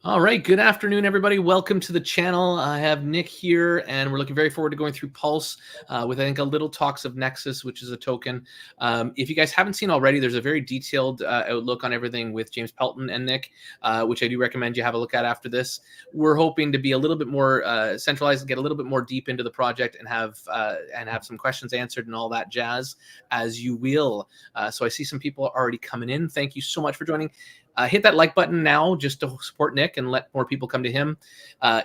All right, good afternoon, everybody. Welcome to the channel. I have Nick here, and we're looking very forward to going through Pulse with, I think, a little talks of Nexus, which is a token. If you guys haven't seen already, there's a very detailed outlook on everything with James Pelton and Nick, which I do recommend you have a look at after this. We're hoping to be a little bit more centralized and get a little bit more deep into the project and have some questions answered and all that jazz as you will. So I see some people already coming in. Thank you so much for joining. Hit that like button now just to support Nick and let more people come to him.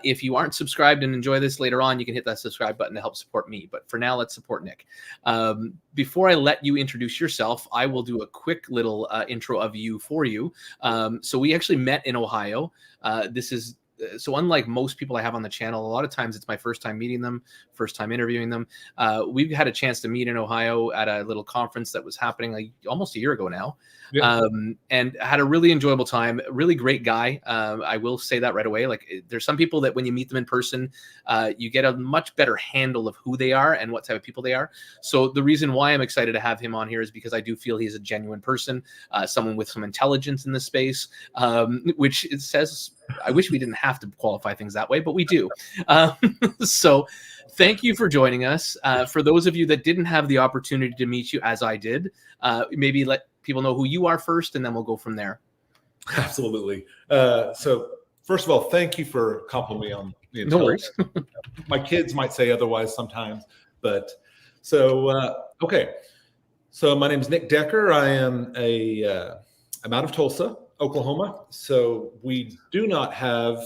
If you aren't subscribed and enjoy this later on, you can hit that subscribe button to help support me. But for now, let's support Nick. Before I let you introduce yourself, I will do a quick little intro of you for you. So we actually met in Ohio. So unlike most people I have on the channel, a lot of times it's my first time meeting them, first time interviewing them. We've had a chance to meet in Ohio at a little conference that was happening almost a year ago now. Yeah. And had a really enjoyable time. Really great guy. I will say that right away. Like, there's some people that when you meet them in person, you get a much better handle of who they are and what type of people they are. So the reason why I'm excited to have him on here is because I do feel he's a genuine person, someone with some intelligence in the space, which it says, I wish we didn't have to qualify things that way, but we do. So thank you for joining us. For those of you that didn't have the opportunity to meet you as I did, maybe let people know who you are first, and then we'll go from there. Absolutely. So first of all, thank you for complimenting me on the intelligence. No worries. My kids might say otherwise sometimes, but okay. So my name is Nick Decker. I am I'm out of Tulsa, Oklahoma. So we do not have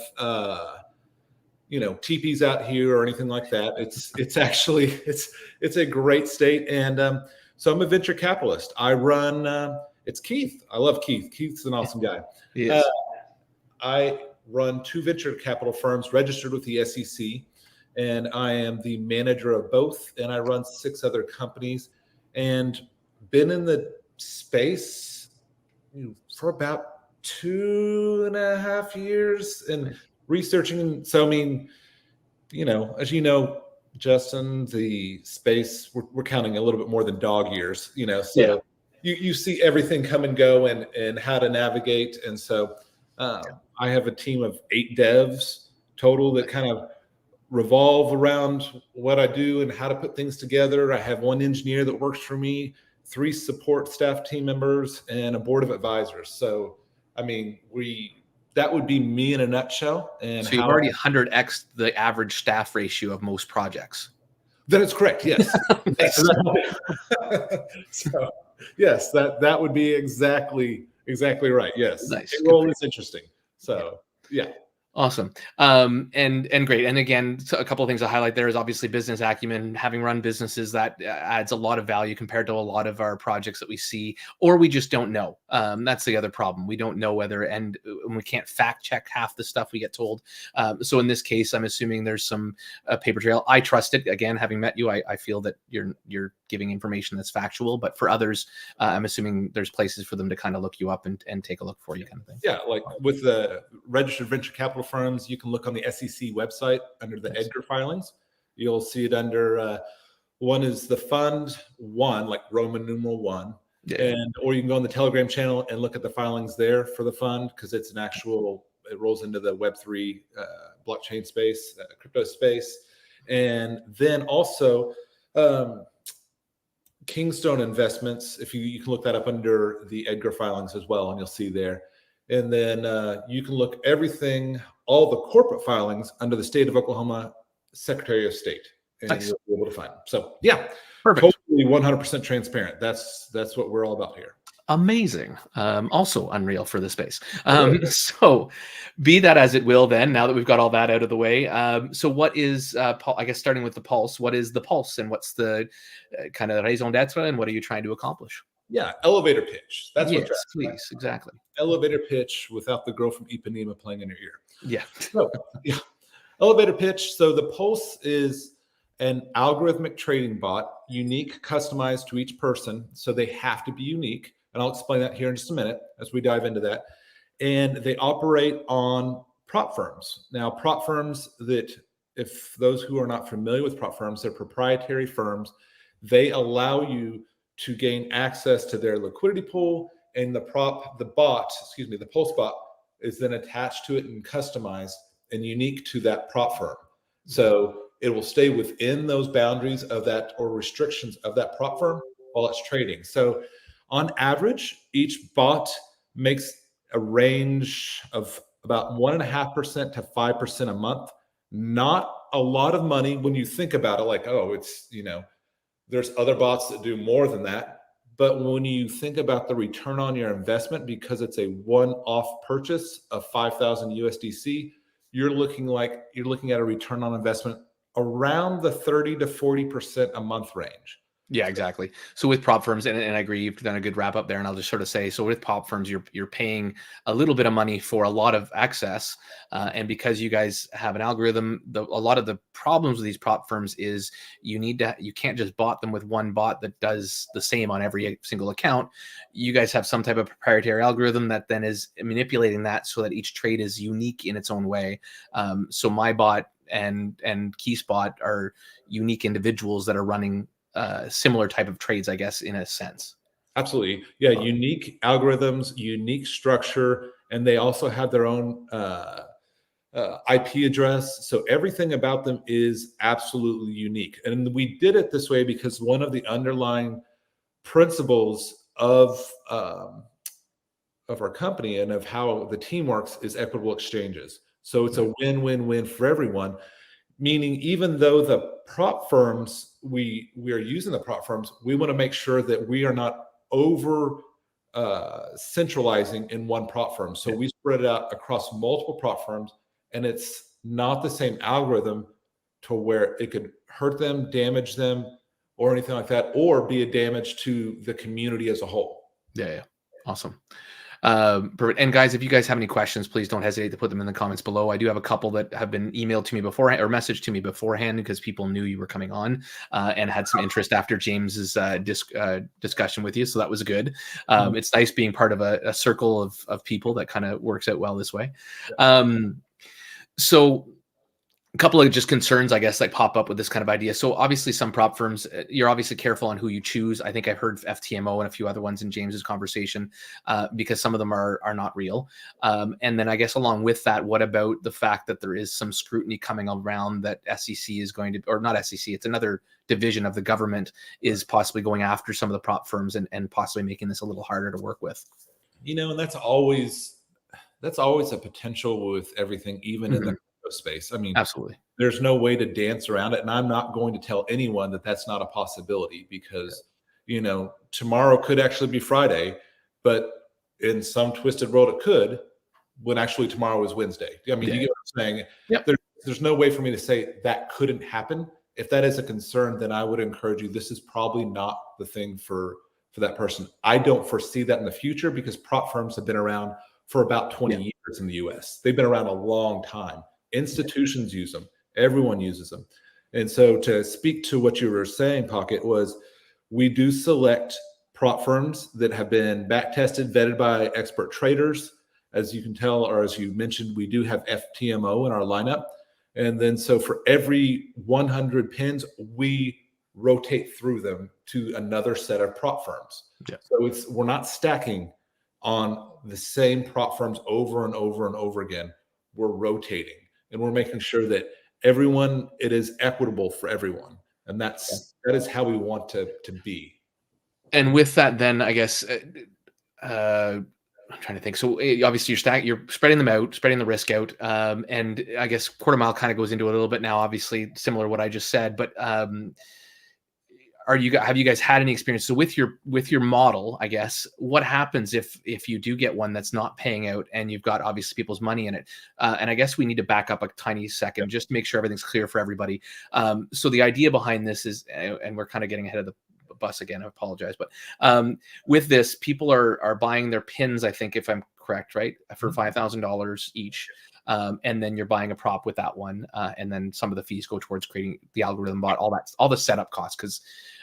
teepees out here or anything like that. It's actually it's a great state, and so I'm a venture capitalist. I run. It's Keith. I love Keith. Keith's an awesome guy. Yes. I run 2 venture capital firms registered with the SEC, and I am the manager of both. And I run 6 other companies, and been in the space for about 2.5 years and researching. So, I mean, as you know, Justin, the space, we're counting a little bit more than dog years, so you see everything come and go and how to navigate. And so I have a team of 8 devs total that kind of revolve around what I do and how to put things together. I have 1 engineer that works for me, 3 support staff team members, and a board of advisors. So, I mean, that would be me in a nutshell. And so you've already 100x the average staff ratio of most projects. That is correct. Yes. So yes, that would be exactly right. Yes. Nice. Payroll is interesting. So yeah. Awesome. And great. And again, so a couple of things to highlight there is obviously business acumen. Having run businesses, that adds a lot of value compared to a lot of our projects that we see, or we just don't know. That's the other problem. We don't know whether, and we can't fact check half the stuff we get told. So in this case, I'm assuming there's some paper trail. I trust it. Again, having met you, I feel that you're giving information that's factual, but for others, I'm assuming there's places for them to kind of look you up and take a look for you, kind of thing. Yeah. Like with the registered venture capital firms, you can look on the SEC website under the EDGAR filings. You'll see it under one is the fund 1, like Roman numeral 1. Yeah. Or you can go on the Telegram channel and look at the filings there for the fund, because it's an actual, it rolls into the Web3 blockchain space, crypto space. And then also Kingstone Investments, if you can look that up under the EDGAR filings as well, and you'll see there. And then you can look everything, all the corporate filings under the state of Oklahoma Secretary of State, and nice. You'll be able to find them. So yeah, perfect. Totally 100% transparent. That's what we're all about here. Amazing. Also unreal for the space. So be that as it will, then, now that we've got all that out of the way. So what is, I guess, starting with the Pulse, what is the Pulse, and what's the kind of raison d'etre, and what are you trying to accomplish? Yeah, elevator pitch. That's yes, please, exactly. Elevator pitch without the girl from Ipanema playing in your ear. Yeah. So, yeah. Elevator pitch. So the Pulse is an algorithmic trading bot, unique, customized to each person. So they have to be unique. And I'll explain that here in just a minute as we dive into that. And they operate on prop firms. Now, prop firms, that if those who are not familiar with prop firms, they're proprietary firms. They allow you to gain access to their liquidity pool, and the Pulse bot is then attached to it and customized and unique to that prop firm. So it will stay within those boundaries of that or restrictions of that prop firm while it's trading. So on average, each bot makes a range of about 1.5% to 5% a month. Not a lot of money when you think about it, like, oh, it's, there's other bots that do more than that. But when you think about the return on your investment, because it's a one-off purchase of 5,000 USDC, you're looking at a return on investment around the 30 to 40% a month range. Yeah, exactly. So with prop firms, and I agree, you've done a good wrap up there. And I'll just sort of say, so with prop firms, you're paying a little bit of money for a lot of access, and because you guys have an algorithm, a lot of the problems with these prop firms is you can't just bot them with one bot that does the same on every single account. You guys have some type of proprietary algorithm that then is manipulating that so that each trade is unique in its own way. So my bot and KeySpot are unique individuals that are running similar type of trades, I guess, in a sense. Absolutely. Yeah. Unique algorithms, unique structure, and they also have their own IP address. So everything about them is absolutely unique. And we did it this way because one of the underlying principles of our company and of how the team works is equitable exchanges. So it's a win-win-win for everyone. Meaning, even though the prop firms, we are using the prop firms, we want to make sure that we are not over centralizing in one prop firm. So we spread it out across multiple prop firms, and it's not the same algorithm to where it could hurt them, damage them, or anything like that, or be a damage to the community as a whole. Yeah. Awesome. And guys, if you guys have any questions, please don't hesitate to put them in the comments below. I do have a couple that have been emailed to me beforehand or messaged to me beforehand because people knew you were coming on and had some interest after James's discussion with you. So that was good. It's nice being part of a circle of people that kind of works out well this way. So a couple of just concerns, I guess, like pop up with this kind of idea. So obviously some prop firms, you're obviously careful on who you choose. I think I've heard FTMO and a few other ones in James's conversation because some of them are not real. And then I guess along with that, what about the fact that there is some scrutiny coming around that SEC is going to, or not SEC, it's another division of the government is possibly going after some of the prop firms and possibly making this a little harder to work with. And that's always a potential with everything, even in the space. I mean, absolutely, there's no way to dance around it. And I'm not going to tell anyone that that's not a possibility because, tomorrow could actually be Friday, but in some twisted world, it could, when actually tomorrow is Wednesday. I mean, you get what I'm saying? Yep. There's no way for me to say that couldn't happen. If that is a concern, then I would encourage you, this is probably not the thing for that person. I don't foresee that in the future because prop firms have been around for about 20 years in the US. They've been around a long time. Institutions use them. Everyone uses them. And so to speak to what you were saying, Pocket, was we do select prop firms that have been back tested, vetted by expert traders. As you can tell, or as you mentioned, we do have FTMO in our lineup. And then so for every 100 pins, we rotate through them to another set of prop firms. Yeah. So we're not stacking on the same prop firms over and over and over again. We're rotating. And we're making sure that it is equitable for everyone. And that is how we want to be. And with that, then I guess, I'm trying to think. So obviously you're spreading them out, spreading the risk out. And I guess quarter mile kind of goes into it a little bit now, obviously similar to what I just said, but, have you guys had any experience? So with your model, I guess, what happens if you do get one that's not paying out and you've got obviously people's money in it? And I guess we need to back up a tiny second just to make sure everything's clear for everybody. So the idea behind this is, and we're kind of getting ahead of the bus again, I apologize, but with this, people are buying their pins, I think, if I'm correct, right, for $5,000 each. And then you're buying a prop with that one. And then some of the fees go towards creating the algorithm bot, all the setup costs, because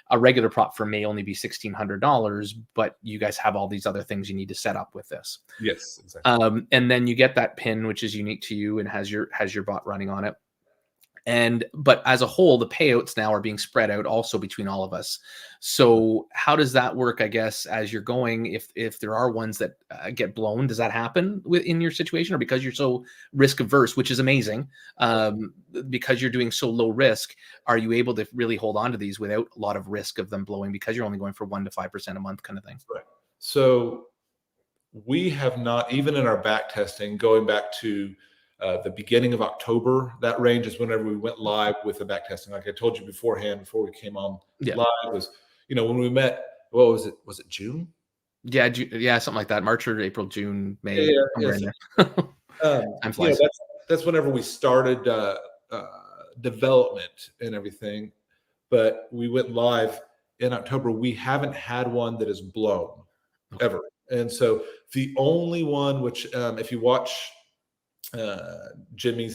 a regular prop firm may only be $1,600, but you guys have all these other things you need to set up with this. Yes, exactly. And then you get that pin, which is unique to you and has your bot running on it. But as a whole, the payouts now are being spread out also between all of us. So how does that work, I guess, as you're going, if there are ones that get blown, does that happen in your situation? Or because you're so risk averse, which is amazing, because you're doing so low risk, are you able to really hold on to these without a lot of risk of them blowing because you're only going for 1 to 5% a month kind of thing? Right. So we have not, even in our back testing, going back to the beginning of October, that range is whenever we went live with the back testing. Like I told you beforehand, before we came on live, was, when we met, what was it? Was it June? Yeah, yeah, something like that. March or April, June, May. Yeah. Time flies. That's whenever we started development and everything. But we went live in October. We haven't had one that is blown ever. And so the only one, which if you watch James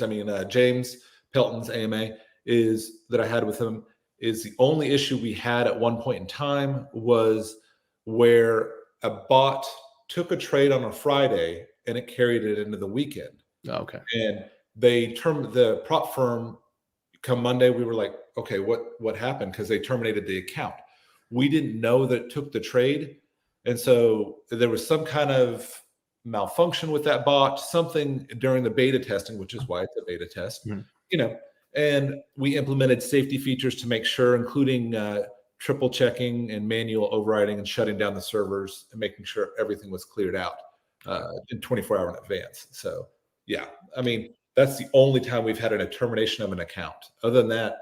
Pelton's AMA, is that I had with him, is the only issue we had at one point in time was where a bot took a trade on a Friday and it carried it into the weekend. Okay. And they termed the prop firm come Monday. We were like, okay, what happened? Because they terminated the account. We didn't know that it took the trade. And so there was some kind of malfunction with that bot, something during the beta testing, which is why it's a beta test, and we implemented safety features to make sure, including triple checking and manual overriding and shutting down the servers and making sure everything was cleared out in 24 hours in advance. So yeah, I mean, that's the only time we've had a termination of an account. Other than that,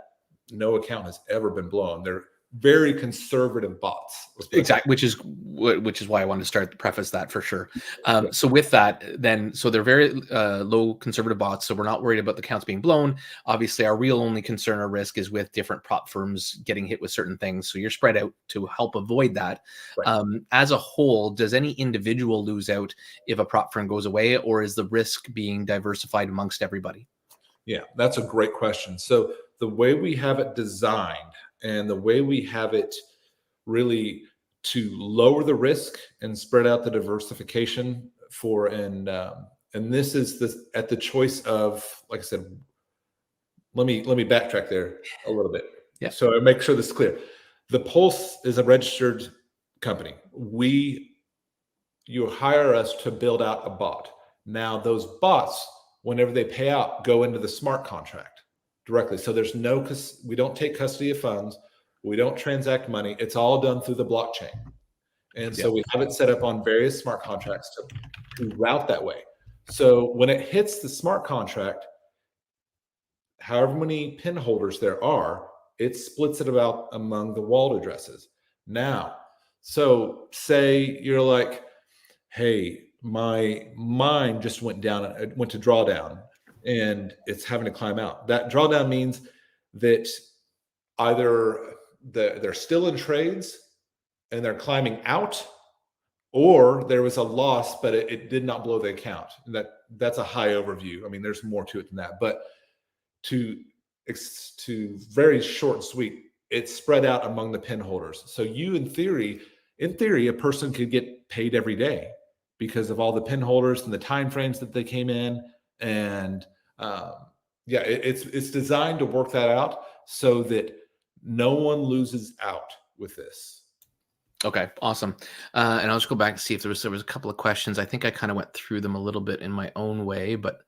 no account has ever been blown. They're very conservative bots. Exactly, which is why I wanted to start preface that for sure. So with that, then, so they're very low conservative bots. So we're not worried about the accounts being blown. Obviously, our real only concern or risk is with different prop firms getting hit with certain things. So you're spread out to help avoid that. Right. As a whole, does any individual lose out if a prop firm goes away, or is the risk being diversified amongst everybody? Yeah, that's a great question. So the way we have it designed and the way we have it really to lower the risk and spread out the diversification for, and this is at the choice of, like I said, let me backtrack there a little bit. Yeah. So I make sure this is clear. The Pulse is a registered company. You hire us to build out a bot. Now those bots, whenever they pay out, go into the smart contract directly. So there's we don't take custody of funds. We don't transact money. It's all done through the blockchain. And so we have it set up on various smart contracts to route that way. So when it hits the smart contract, however many pin holders there are, it splits it about among the wallet addresses. Now, so say you're like, hey, my mine just went down, it went to drawdown and it's having to climb out. That drawdown means that either they're still in trades and they're climbing out, or there was a loss, but it did not blow the account. That's a high overview. I mean, there's more to it than that, but to very short and sweet, it's spread out among the pin holders. So in theory, a person could get paid every day because of all the pin holders and the time frames that they came in. And it's designed to work that out so that no one loses out with this. Okay, awesome. And I'll just go back and see if there was a couple of questions. I think I kind of went through them a little bit in my own way, but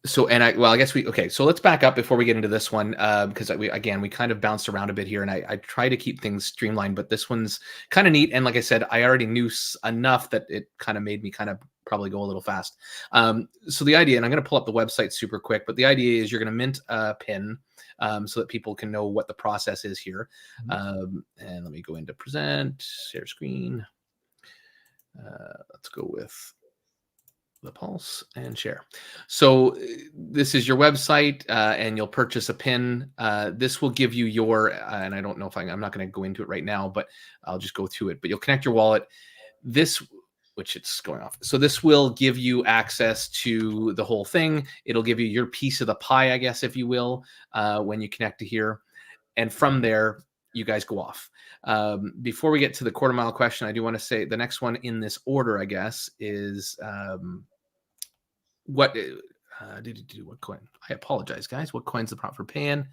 so let's back up before we get into this one, because we kind of bounced around a bit here, and I try to keep things streamlined, but this one's kind of neat. And like I said, I already knew enough that it kind of made me kind of probably go a little fast. So the idea, and I'm going to pull up the website super quick, but the idea is you're going to mint a pin so that people can know what the process is here. And let me go into present, share screen. Let's go with the Pulse and share. So this is your website, and you'll purchase a pin. This will give you your, and I don't know if I'm not going to go into it right now, but I'll just go through it. But you'll connect your wallet. Which it's going off. So this will give you access to the whole thing. It'll give you your piece of the pie, I guess, if you will, when you connect to here. And from there, you guys go off. Before we get to the quarter mile question, I do want to say the next one in this order, I guess, is What coin? I apologize, guys. What coin's the prop for paying?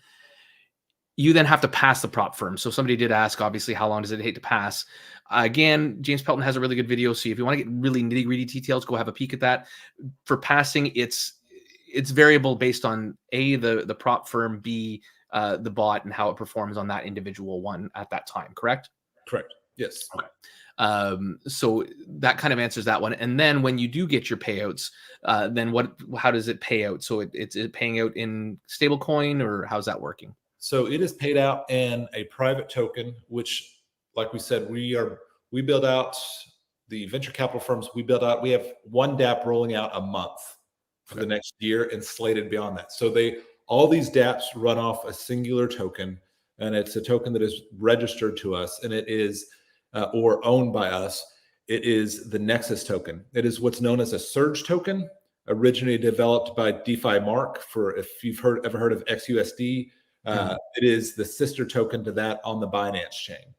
You then have to pass the prop firm. So somebody did ask, obviously, how long does it take to pass? Again, James Pelton has a really good video. So if you want to get really nitty gritty details, go have a peek at that. For passing, it's variable based on A, the prop firm, B, the bot, and how it performs on that individual one at that time. Correct? Correct. Yes. Okay. So that kind of answers that one. And then when you do get your payouts, then how does it pay out? So it's paying out in stable coin, or how's that working? So it is paid out in a private token, which, like we said, we build out the venture capital firms. We have one DApp rolling out a month for the next year and slated beyond that. So all these DApps run off a singular token, and it's a token that is registered to us, and it is or owned by us. It is the Nexus token. It is what's known as a surge token, originally developed by DeFi Mark. For if you've ever heard of XUSD. It is the sister token to that on the Binance chain.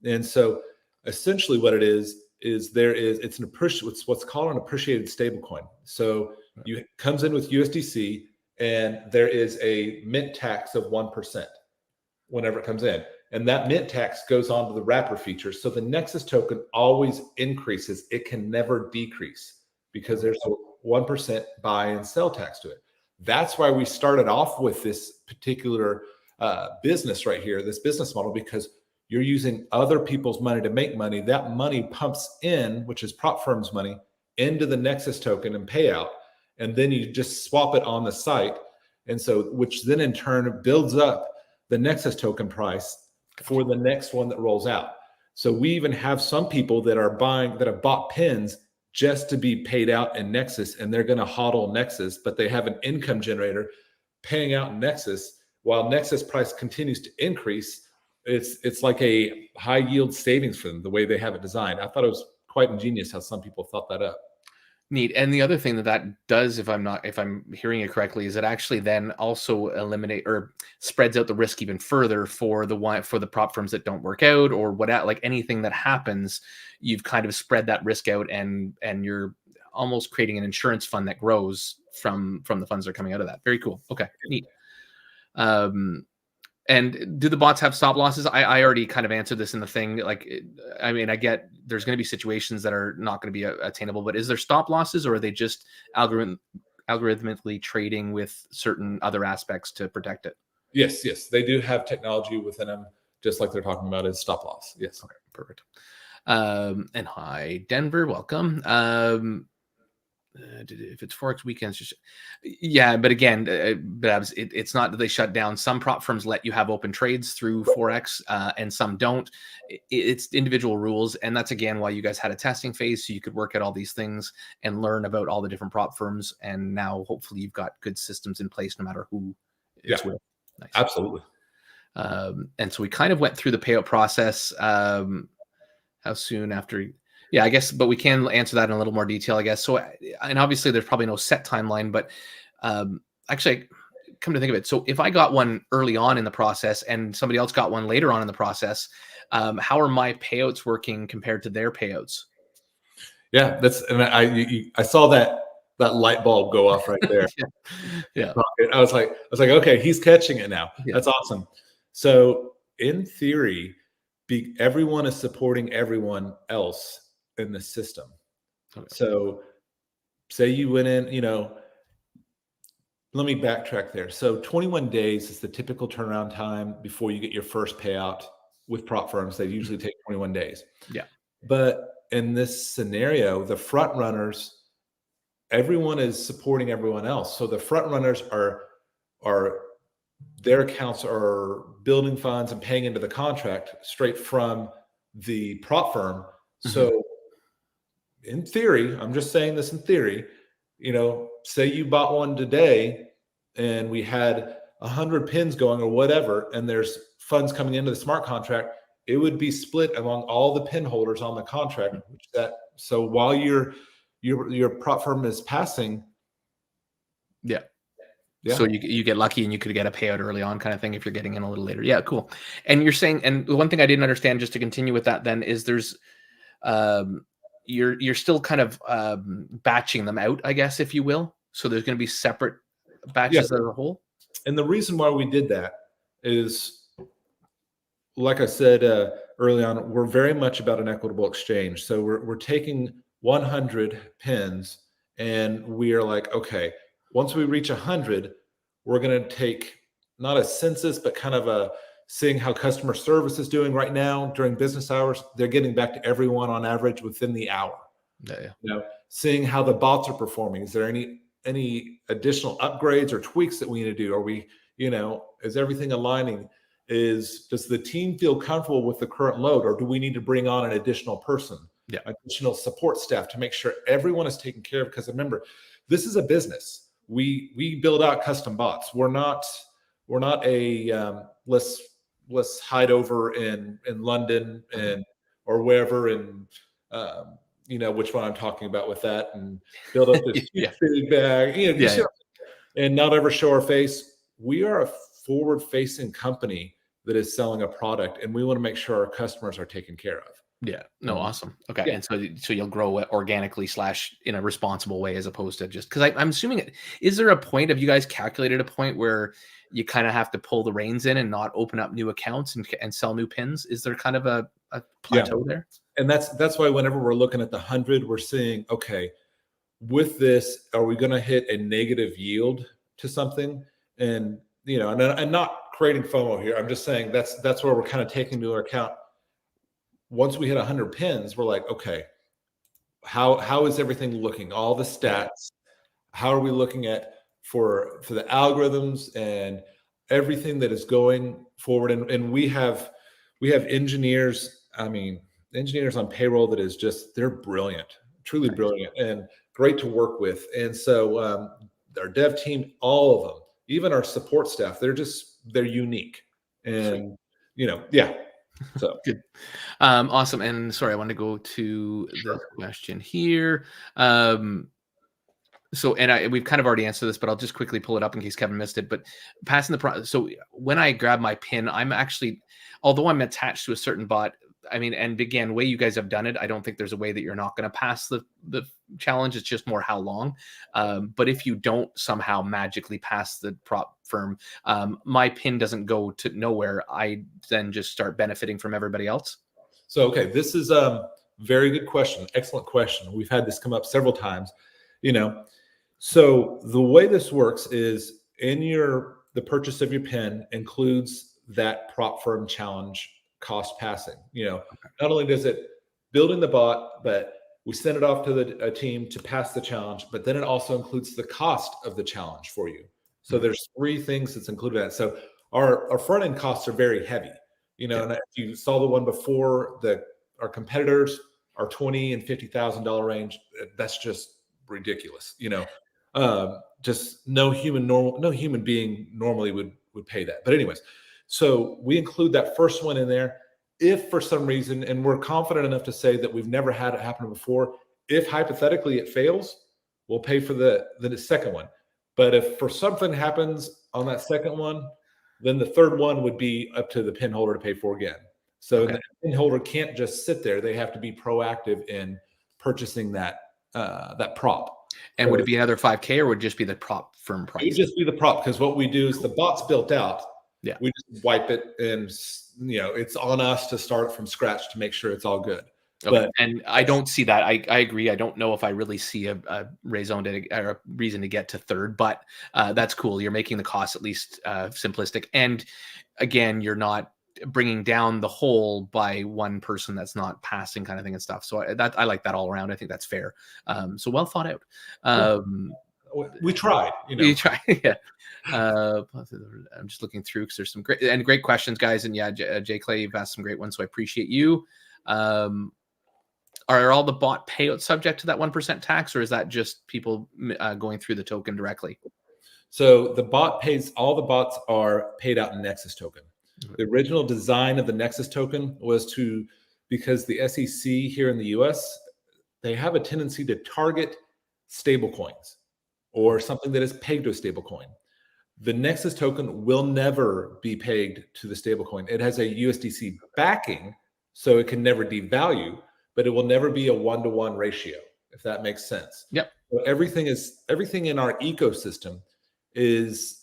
And so essentially what it is it's what's called an appreciated stablecoin. So comes in with USDC, and there is a mint tax of 1% whenever it comes in. And that mint tax goes on to the wrapper feature. So the Nexus token always increases. It can never decrease because there's a 1% buy and sell tax to it. That's why we started off with this particular business right here, this business model, because you're using other people's money to make money. That money pumps in, which is prop firms' money, into the Nexus token and payout. And then you just swap it on the site. And so, which then in turn builds up the Nexus token price for the next one that rolls out. So we even have some people that have bought pins just to be paid out in Nexus, and they're going to hodl Nexus, but they have an income generator paying out in Nexus while Nexus price continues to increase. It's like a high yield savings for them, the way they have it designed. I thought it was quite ingenious how some people thought that up. Neat. And the other thing that does, if I'm hearing it correctly, is it actually then also eliminate or spreads out the risk even further for the prop firms that don't work out, or like anything that happens, you've kind of spread that risk out, and you're almost creating an insurance fund that grows from the funds that are coming out of that. Very cool. Okay, neat. And do the bots have stop losses? I already kind of answered this in the thing. I get there's going to be situations that are not going to be attainable, but is there stop losses, or are they just algorithmically trading with certain other aspects to protect it? Yes, they do have technology within them, just like they're talking about is stop loss. Yes. Okay, perfect. And hi, Denver, welcome. If it's Forex weekends, but again, it's not that they shut down. Some prop firms let you have open trades through Forex, and some don't. It's individual rules, and that's again why you guys had a testing phase, so you could work at all these things and learn about all the different prop firms. And now, hopefully, you've got good systems in place, no matter who it's with. Nice. Absolutely. And so we kind of went through the payout process. How soon after? Yeah, I guess, but we can answer that in a little more detail, I guess. So, and obviously there's probably no set timeline, but actually, come to think of it, so if I got one early on in the process and somebody else got one later on in the process, how are my payouts working compared to their payouts? Yeah, I saw that light bulb go off right there. Yeah. I was like, okay, he's catching it now. Yeah. That's awesome. So in theory, everyone is supporting everyone else in the system. Okay. So say you went in, let me backtrack there. So 21 days is the typical turnaround time before you get your first payout with prop firms. They usually take 21 days. Yeah. But in this scenario, the front runners, everyone is supporting everyone else. So the front runners are their accounts are building funds and paying into the contract straight from the prop firm. Mm-hmm. So in theory, I'm just saying this in theory, say you bought one today and we had 100 pins going or whatever, and there's funds coming into the smart contract, it would be split among all the pin holders on the contract. So while your prop firm is passing. Yeah. So you get lucky and you could get a payout early on, kind of thing, if you're getting in a little later. Yeah, cool. And you're saying, and the one thing I didn't understand, just to continue with that then, is there's you're still kind of batching them out, I guess, if you will. So there's going to be separate Yeah. batches as a whole? And the reason why we did that is, like I said early on, we're very much about an equitable exchange. So we're taking 100 pins, and we are like, okay, once we reach 100, we're going to take not a census, but kind of a seeing how customer service is doing right now during business hours. They're getting back to everyone on average within the hour. Yeah. You know, seeing how the bots are performing. Is there any additional upgrades or tweaks that we need to do? Are we, is everything aligning? Does the team feel comfortable with the current load, or do we need to bring on an additional person? Yeah. Additional support staff to make sure everyone is taken care of? Because remember, this is a business. We build out custom bots. We're not a let's hide over in London or wherever, and which one I'm talking about with that, and build up this Yeah. big bag, and not ever show our face. We are a forward-facing company that is selling a product, and we want to make sure our customers are taken care of. Yeah. No, awesome. Okay. Yeah. And so you'll grow organically / in a responsible way, as opposed to just, because I'm assuming is there a point, have you guys calculated a point where you kind of have to pull the reins in and not open up new accounts and sell new pins? Is there kind of a plateau there? And that's why whenever we're looking at the 100, we're saying, okay, with this, are we going to hit a negative yield to something? And, and not creating FOMO here. I'm just saying that's where we're kind of taking into account. Once we hit 100 pins, we're like, okay, how is everything looking? All the stats, how are we looking at for the algorithms and everything that is going forward? And we have engineers, engineers on payroll that is just, they're brilliant, truly brilliant, and great to work with. And so our dev team, all of them, even our support staff, they're unique. And, so good. Awesome. And sorry, I want to go to the question here. We've kind of already answered this, but I'll just quickly pull it up in case Kevin missed it. But passing the process. So when I grab my pin, I'm actually, although I'm attached to a certain bot, and again, way you guys have done it, I don't think there's a way that you're not going to pass the challenge. It's just more how long. But if you don't somehow magically pass the prop firm, my pin doesn't go to nowhere. I then just start benefiting from everybody else. So, okay, this is a very good question. Excellent question. We've had this come up several times, So the way this works is the purchase of your pin includes that prop firm challenge cost passing. Not only does it building the bot, but we send it off to a team to pass the challenge, but then it also includes the cost of the challenge for you. So there's 3 things that's included in that. So our front end costs are very heavy, and if you saw the one before, our competitors are $20,000 and $50,000 range. That's just ridiculous. Just no human being normally would pay that. But anyways, so we include that first one in there. If for some reason, and we're confident enough to say that we've never had it happen before, if hypothetically it fails, we'll pay for the second one. But if for something happens on that second one, then the third one would be up to the pin holder to pay for again. So the pin holder can't just sit there. They have to be proactive in purchasing that prop. And would it be another 5K, or would it just be the prop firm price? It would just be the prop, because what we do is the bot's built out. Yeah. We just wipe it, and it's on us to start from scratch to make sure it's all good. Okay. But and I don't see that. I agree. I don't know if I really see a raison or a reason to get to third, but that's cool. You're making the cost at least simplistic. And again, you're not bringing down the whole by one person that's not passing, kind of thing and stuff. So I like that all around. I think that's fair. So well thought out. We tried, You try, yeah. I'm just looking through because there's some great questions, guys. And yeah, Jay Clay, you've asked some great ones, so I appreciate you. Are all the bot payouts subject to that 1% tax, or is that just people going through the token directly? So all the bots are paid out in Nexus token. The original design of the Nexus token was because the SEC here in the US, they have a tendency to target stable coins or something that is pegged to a stable coin. The Nexus token will never be pegged to the stable coin. It has a USDC backing, so it can never devalue, but it will never be a 1-to-1 ratio. if that makes sense. Yep. So everything in our ecosystem is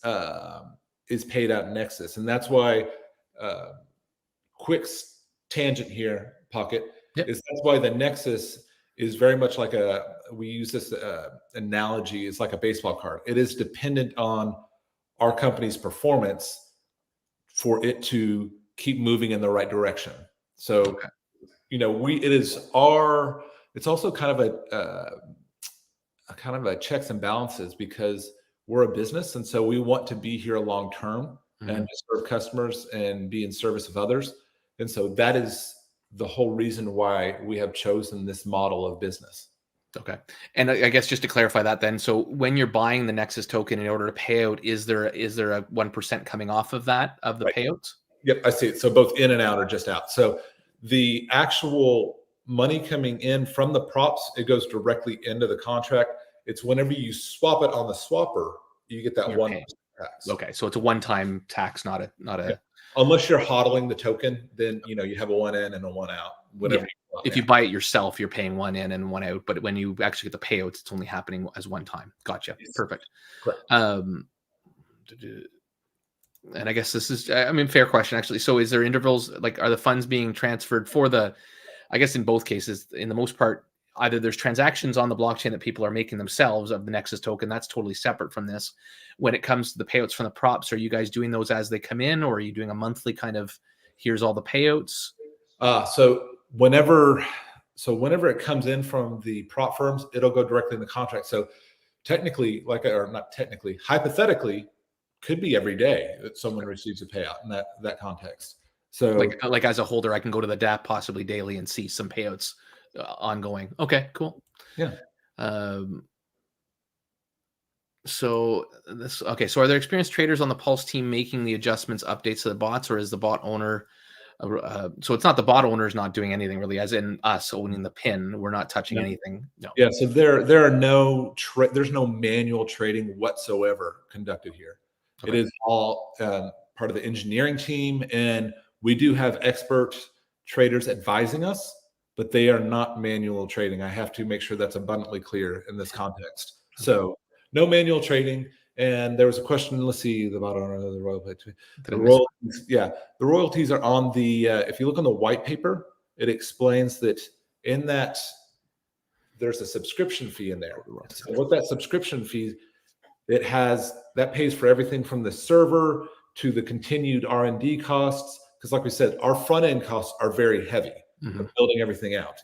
paid out in Nexus, and that's why quick tangent here, Pocket, Yep. is that's why the Nexus is very much like we use this analogy, it's like a baseball card. It is dependent on our company's performance for it to keep moving in the right direction. So, Okay. it's also kind of a checks and balances, because we're a business, and so we want to be here long term and to serve customers and be in service of others. And so that is the whole reason why we have chosen this model of business. Okay. And I guess just to clarify that then, so when you're buying the Nexus token in order to pay out, is there a 1% coming off of that, of the payouts? Yep, I see it. So both in and out or just out. So the actual money coming in from the props, it goes directly into the contract. It's whenever you swap it on the swapper, you get that 1% tax. Okay, so it's a one-time tax, not a. Yeah. Unless you're hodling the token, then you have a one in and a one out. Whatever. Yeah. If you buy it yourself, you're paying one in and one out. But when you actually get the payouts, it's only happening as one time. Gotcha. Yes. Perfect. Correct. And I guess this is, fair question actually. So is there intervals, like are the funds being transferred for I guess in both cases, in the most part, either there's transactions on the blockchain that people are making themselves of the Nexus token. That's totally separate from this. When it comes to the payouts from the props, are you guys doing those as they come in, or are you doing a monthly kind of, here's all the payouts? So whenever it comes in from the prop firms, it'll go directly in the contract. So technically, hypothetically, could be every day that someone receives a payout in that context. So like as a holder, I can go to the DApp possibly daily and see some payouts ongoing. Okay, cool. Yeah. So are there experienced traders on the Pulse team making the adjustments, updates to the bots, or is the bot owner? So it's not the bot owner is not doing anything really, as in us owning the pin. We're not touching anything. No. Yeah. So there are there's no manual trading whatsoever conducted here. Okay. It is all part of the engineering team, and we do have expert traders advising us, but they are not manual trading. I have to make sure that's abundantly clear in this context. Okay. So no manual trading. And there was a question. Let's see the bot owner of the royalty. The royalties, the royalties are on the. If you look on the white paper, it explains that in that there's a subscription fee in there. So what that subscription fee, that pays for everything from the server to the continued R&D costs. Because like we said, our front end costs are very heavy. Mm-hmm. Building everything out,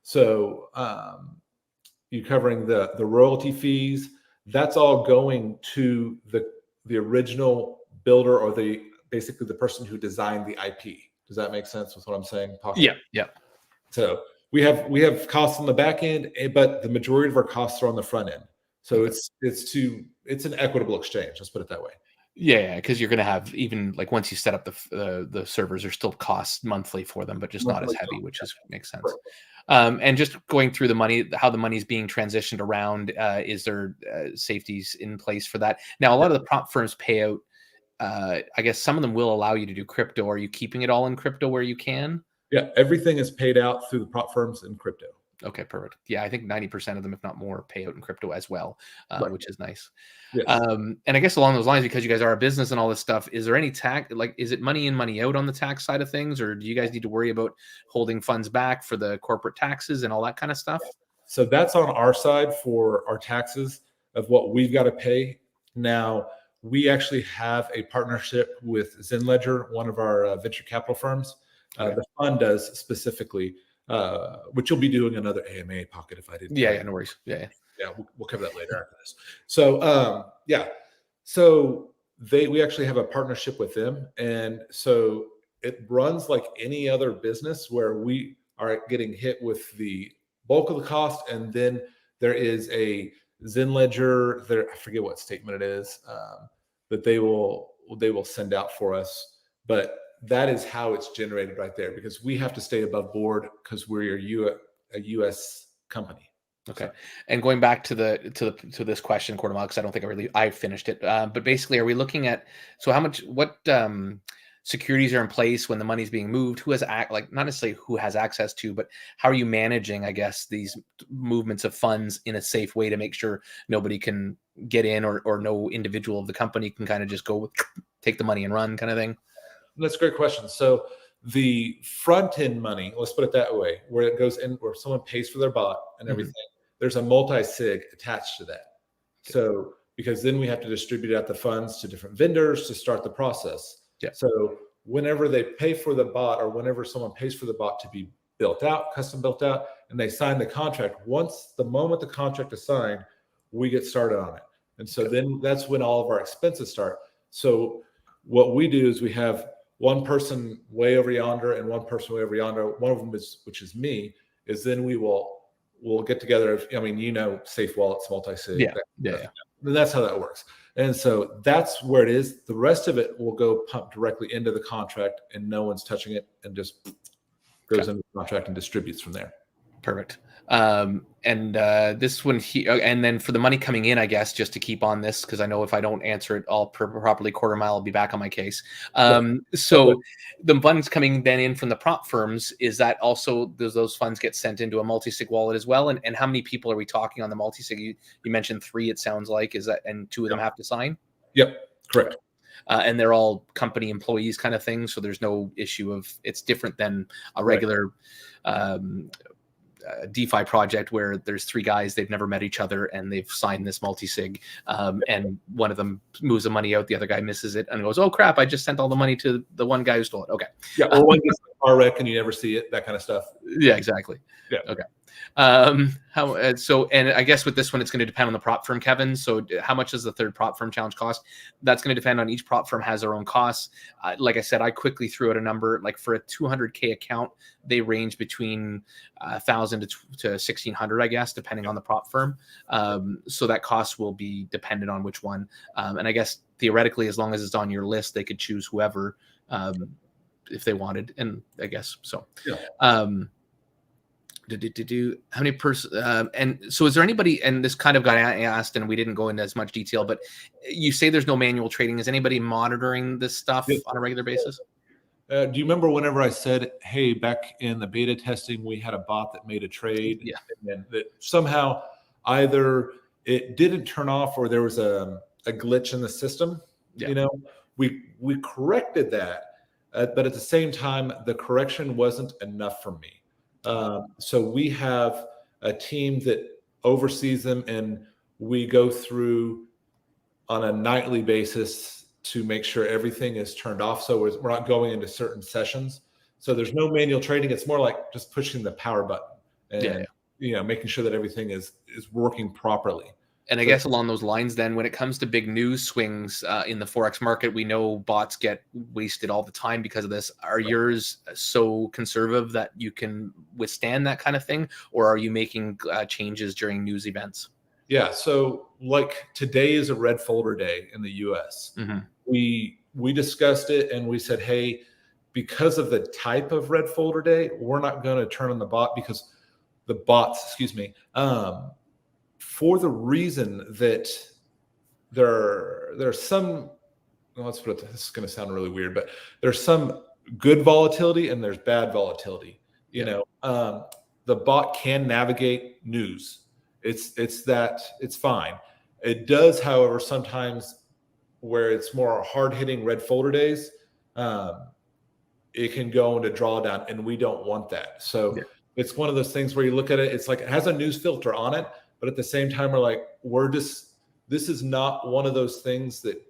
So you're covering the royalty fees. That's all going to the original builder, or basically the person who designed the IP. Does that make sense with what I'm saying? Yeah. Yeah. So we have costs on the back end, but the majority of our costs are on the front end. So it's an equitable exchange. Let's put it that way. Yeah, because you're going to have, even like once you set up the servers, there's still costs monthly for them, but just not as heavy, which makes sense. And just going through the money, how the money is being transitioned around, is there safeties in place for that? Now, a lot of the prop firms pay out. I guess some of them will allow you to do crypto. Are you keeping it all in crypto where you can? Yeah, everything is paid out through the prop firms in crypto. Okay, perfect. Yeah, I think 90% of them, if not more, pay out in crypto as well, which is nice. Yes. And I guess along those lines, because you guys are a business and all this stuff, is there any tax? Like, is it money in, money out on the tax side of things, or do you guys need to worry about holding funds back for the corporate taxes and all that kind of stuff? So that's on our side for our taxes of what we've got to pay. Now, we actually have a partnership with ZenLedger, one of our venture capital firms. Okay. The fund does specifically. Which you'll be doing another AMA Pocket if I didn't. Yeah, no worries. Yeah, we'll cover that later after this. So so we actually have a partnership with them, and so it runs like any other business where we are getting hit with the bulk of the cost, and then there is a ZenLedger. I forget what statement it is that they will send out for us, but that is how it's generated right there, because we have to stay above board because we're a U.S. company. Okay. And going back to this question, quarter mile, because I don't think I finished it. But basically, are we looking at, so how much, what securities are in place when the money's being moved? Who has like not necessarily who has access to, but how are you managing, I guess, these movements of funds in a safe way to make sure nobody can get in, or no individual of the company can kind of just go take the money and run kind of thing? That's a great question. So the front end money, let's put it that way, where it goes in, where someone pays for their bot and everything, there's a multi-sig attached to that. So because then we have to distribute out the funds to different vendors to start the process. Yeah. So whenever they pay for the bot, or whenever someone pays for the bot to be built out, custom built out, and they sign the contract, the moment the contract is signed, we get started on it. And so then that's when all of our expenses start. So what we do is we have one person way over yonder and one person way over yonder. One of them which is me, is then we'll get together. I mean, safe wallets, multi-sig. Yeah. That's how that works. And so that's where it is. The rest of it will go pump directly into the contract, and no one's touching it, and just goes into the contract and distributes from there. Perfect. And this one here, and then for the money coming in, I guess, just to keep on this, because I know if I don't answer it all properly, quarter mile, I'll be back on my case. So the funds coming then in from the prop firms, is that also, does those funds get sent into a multi-sig wallet as well? And how many people are we talking on the multi-sig? You mentioned 3, it sounds like, is that, and 2 of them have to sign? Yep, correct. And they're all company employees kind of thing. So there's no issue of, it's different than a regular, DeFi project where there's 3 guys, they've never met each other, and they've signed this multi-sig, and one of them moves the money out, the other guy misses it and goes, oh crap, I just sent all the money to the one guy who stole it. Okay. Yeah, or one gets a car wreck and you never see it, that kind of stuff. Yeah, exactly. Yeah. Okay. So, and I guess with this one, it's going to depend on the prop firm, Kevin. So how much does the third prop firm challenge cost? That's going to depend on, each prop firm has their own costs. Like I said, I quickly threw out a number, like for a 200K account, they range between 1,000 to 1,600, I guess, depending on the prop firm. So that cost will be dependent on which one. And I guess theoretically, as long as it's on your list, they could choose whoever, if they wanted. And I guess so. Yeah. How many and so is there anybody, and this kind of got asked and we didn't go into as much detail, but you say there's no manual trading. Is anybody monitoring this stuff on a regular basis? Do you remember whenever I said, hey, back in the beta testing, we had a bot that made a trade, and that somehow either it didn't turn off or there was a glitch in the system? We corrected that, but at the same time, the correction wasn't enough for me. So we have a team that oversees them, and we go through on a nightly basis to make sure everything is turned off. So we're not going into certain sessions. So there's no manual trading. It's more like just pushing the power button and making sure that everything is working properly. And I guess along those lines, then, when it comes to big news swings in the Forex market, we know bots get wasted all the time because of this. Are yours so conservative that you can withstand that kind of thing? Or are you making changes during news events? Yeah. So like today is a red folder day in the US. Mm-hmm. We discussed it and we said, hey, because of the type of red folder day, we're not going to turn on the bot, because the bots, for the reason that there's some, let's put it, this is going to sound really weird, but there's some good volatility and there's bad volatility. The bot can navigate news. It's fine. It does, however, sometimes where it's more hard-hitting red folder days, it can go into drawdown, and we don't want that. So it's one of those things where you look at it, it's like it has a news filter on it, but at the same time, we're like, this is not one of those things that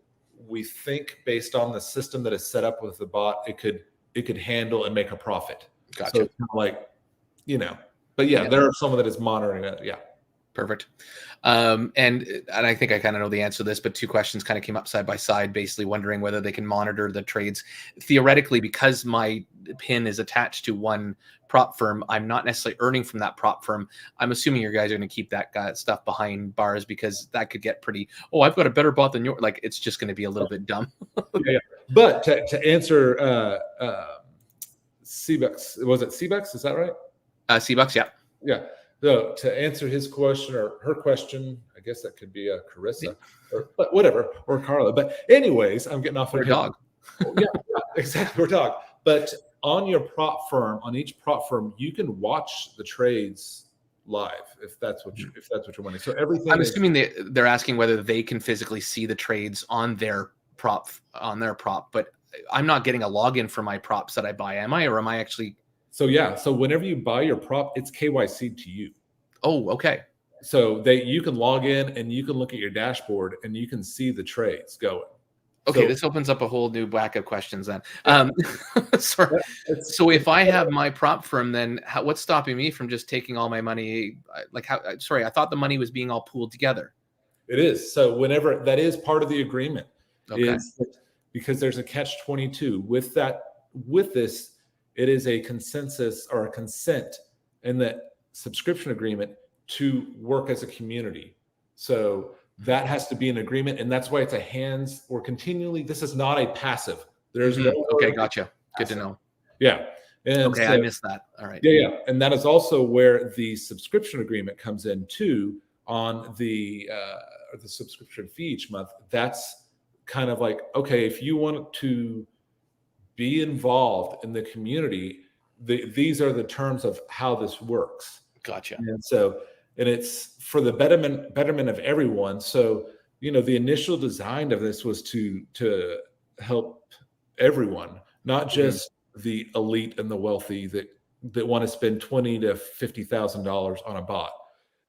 we think, based on the system that is set up with the bot, it could handle and make a profit. Gotcha. So it's kind of like, but there are some that is monitoring it. Yeah. Perfect. And I think I kind of know the answer to this, but 2 questions kind of came up side by side, basically wondering whether they can monitor the trades. Theoretically, because my pin is attached to one prop firm, I'm not necessarily earning from that prop firm. I'm assuming your guys are going to keep that stuff behind bars, because that could get pretty, I've got a better bot than yours. Like, it's just going to be a little bit dumb. Yeah. But to answer CBUX, was it CBUX? Is that right? CBUX, yeah. Yeah. So to answer his question or her question, I guess that could be a Carissa or whatever, or Carla. But anyways, I'm getting off of dog. exactly, we're talking. But on your prop firm, on each prop firm, you can watch the trades live if that's what you're wanting. So everything I'm is assuming they're asking whether they can physically see the trades on their prop, but I'm not getting a login for my props that I buy, am I? Or am I actually? so yeah. So whenever you buy your prop, it's KYC to you. Oh, okay. So you can log in and you can look at your dashboard and you can see the trades going. Okay, So, this opens up a whole new whack of questions then. yeah, Sorry. So if it's I have my prop firm, then what's stopping me from just taking all my money? Like how? Sorry, I thought the money was being all pooled together. It is. So whenever that is part of the agreement, Okay. is because there's a catch-22 with that. With this, it is a consensus or a consent in the subscription agreement to work as a community. So that has to be an agreement, and that's why it's a hands or continually. This is not a passive. There's no Okay, gotcha. Good to know. Yeah. And okay, I missed that. All right. Yeah. And that is also where the subscription agreement comes in too, on the subscription fee each month. That's kind of like, okay, if you want to be involved in the community, these are the terms of how this works. Gotcha. And it's for the betterment of everyone. So, the initial design of this was to help everyone, not just the elite and the wealthy that want to spend $20,000 to $50,000 on a bot,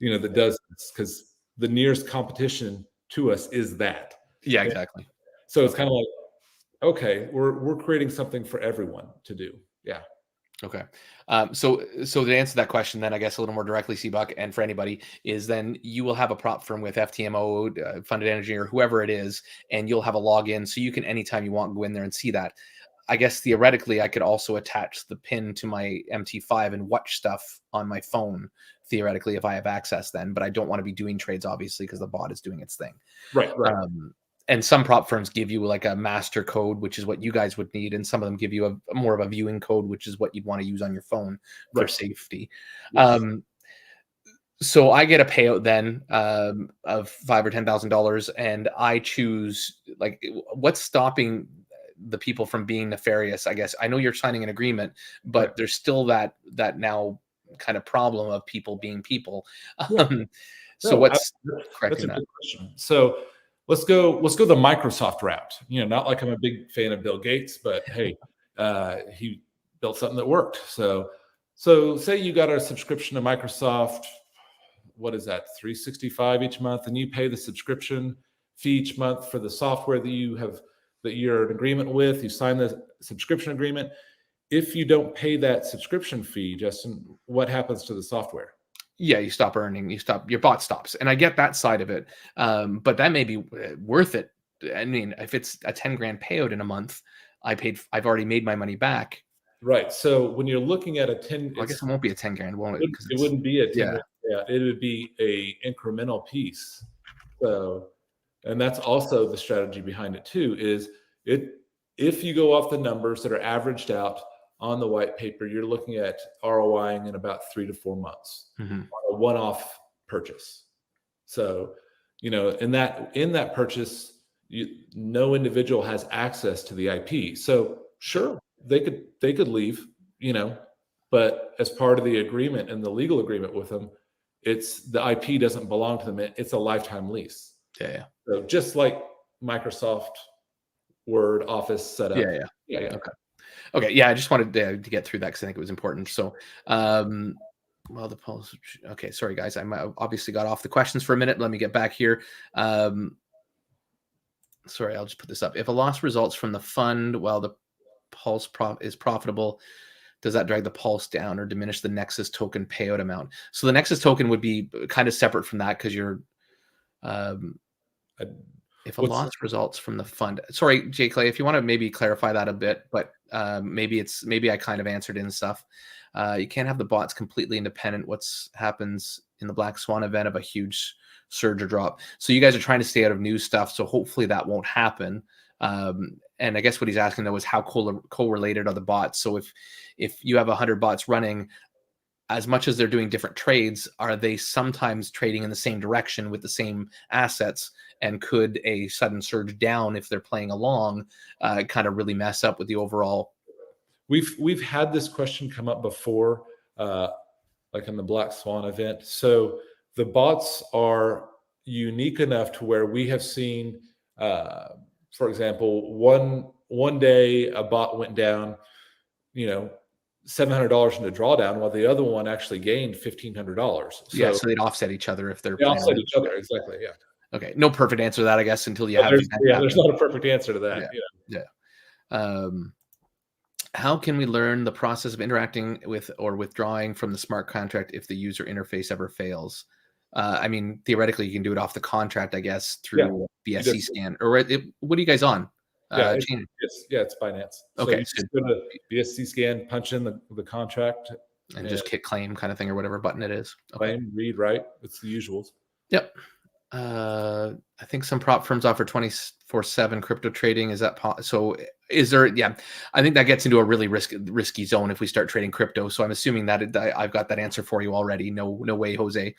that does this, because the nearest competition to us is that. Yeah, exactly. So it's kind of like, okay, we're creating something for everyone to do. Yeah. Okay. So to answer that question, then I guess a little more directly, Seabuck, and for anybody, is then you will have a prop firm with FTMO, Funded Energy, or whoever it is, and you'll have a login, so you can anytime you want go in there and see that. I guess theoretically, I could also attach the pin to my MT5 and watch stuff on my phone, theoretically, if I have access then, but I don't want to be doing trades, obviously, because the bot is doing its thing. Right. And some prop firms give you like a master code, which is what you guys would need. And some of them give you a more of a viewing code, which is what you'd want to use on your phone for safety. Yes. So I get a payout then of $5,000 or $10,000, and I choose, like, what's stopping the people from being nefarious? I guess I know you're signing an agreement, but there's still that now kind of problem of people being people. So what's correcting that? Good question. So let's go the Microsoft route. Not like I'm a big fan of Bill Gates, but hey, he built something that worked. So say you got a subscription to Microsoft. What is that? $365 each month, and you pay the subscription fee each month for the software that you're in agreement with. You sign the subscription agreement. If you don't pay that subscription fee, Justin, what happens to the software? Yeah, you stop earning, your bot stops. And I get that side of it. But that may be worth it. I mean, if it's a 10 grand payout in a month, I've already made my money back. Right. So when you're looking at a 10, I guess it won't be a 10 grand, won't it? It wouldn't be a 10 grand. Yeah, it would be a incremental piece. So, and that's also the strategy behind it too, is if you go off the numbers that are averaged out on the white paper, you're looking at ROIing in about 3 to 4 months on a one-off purchase. So, in that purchase, no individual has access to the IP. So sure, they could leave, but as part of the agreement and the legal agreement with them, it's the IP doesn't belong to them. It's a lifetime lease. Yeah. So just like Microsoft Word, Office setup. Yeah. Okay. Yeah, I just wanted to get through that because I think it was important. So, well, the polls. Okay, sorry guys, I obviously got off the questions for a minute. Let me get back here. Sorry, I'll just put this up. If a loss results from the fund while the pulse is profitable, does that drag the pulse down or diminish the Nexus token payout amount? So the Nexus token would be kind of separate from that, because you're if a loss results from the fund. Sorry, Jay Clay, if you want to maybe clarify that a bit, but maybe I kind of answered in stuff. You can't have the bots completely independent. What happens in the black swan event of a huge surge or drop? So you guys are trying to stay out of new stuff, so hopefully that won't happen. And I guess what he's asking though is how correlated are the bots? So if you have 100 bots running, as much as they're doing different trades, are they sometimes trading in the same direction with the same assets? And could a sudden surge down, if they're playing along, kind of really mess up with the overall? We've had this question come up before, like in the Black Swan event. So the bots are unique enough to where we have seen, for example, one day a bot went down, $700 into drawdown, while the other one actually gained $1,500. Yeah, so they'd offset each other if they're they playing offset along. each other, exactly. Yeah. Okay, no perfect answer to that, I guess, until you have There's, the event there's happen. not a perfect answer to that. Yeah. How can we learn the process of interacting with or withdrawing from the smart contract if the user interface ever fails? I mean, theoretically, you can do it off the contract, I guess, through BSC scan. Or what are you guys on? It's Binance. So Okay, you just go to BSC scan, punch in the contract, and just hit claim kind of thing, or whatever button it is. Okay. Claim, read, write. It's the usuals. Yep. I think some prop firms offer 24/7 crypto trading. Is that so? Is there? Yeah, I think that gets into a really risky zone if we start trading crypto. So I'm assuming that I've got that answer for you already. No way, Jose.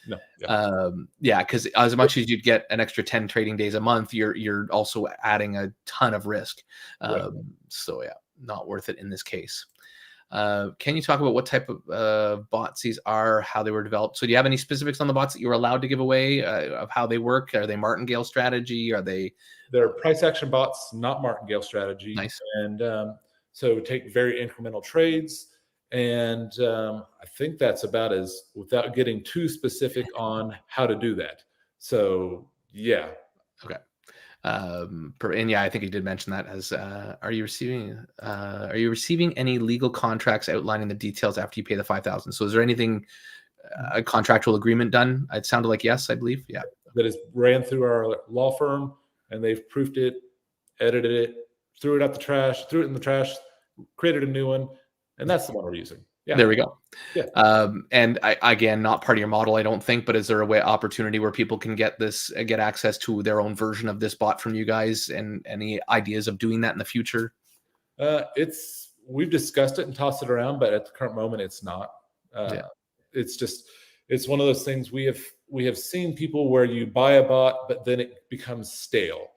No. Yeah, because as much as you'd get an extra 10 trading days a month, you're also adding a ton of risk. So yeah, not worth it in this case. Can you talk about what type of bots these are, how they were developed? So do you have any specifics on the bots that you were allowed to give away, of how they work? Are they martingale strategy? They're price action bots, not martingale strategy. Nice. And so take very incremental trades. And I think that's about as, without getting too specific on how to do that. So yeah. Okay. And yeah, I think you did mention that as, are you receiving any legal contracts outlining the details after you pay the 5,000? So is there anything, a contractual agreement done? It sounded like yes, I believe. Yeah. That is ran through our law firm, and they've proofed it, edited it, threw it in the trash, created a new one. And that's the one we're using. Yeah. There we go. Yeah. And again, not part of your model, I don't think, but is there a opportunity where people can get access to their own version of this bot from you guys, and any ideas of doing that in the future? We've discussed it and tossed it around, but at the current moment, it's not. It's one of those things we have seen people where you buy a bot, but then it becomes stale.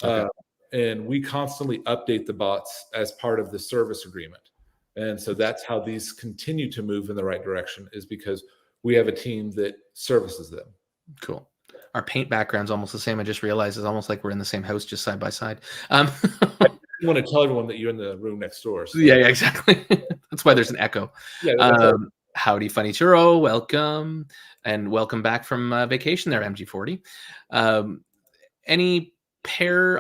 Okay. And we constantly update the bots as part of the service agreement. And so that's how these continue to move in the right direction, is because we have a team that services them. Cool. Our paint background's almost the same. I just realized it's almost like we're in the same house, just side by side. I want to tell everyone that you're in the room next door. So. Yeah, exactly. That's why there's an echo. Yeah, howdy, Funny Churro. Welcome. And welcome back from vacation there, MG40. Any pair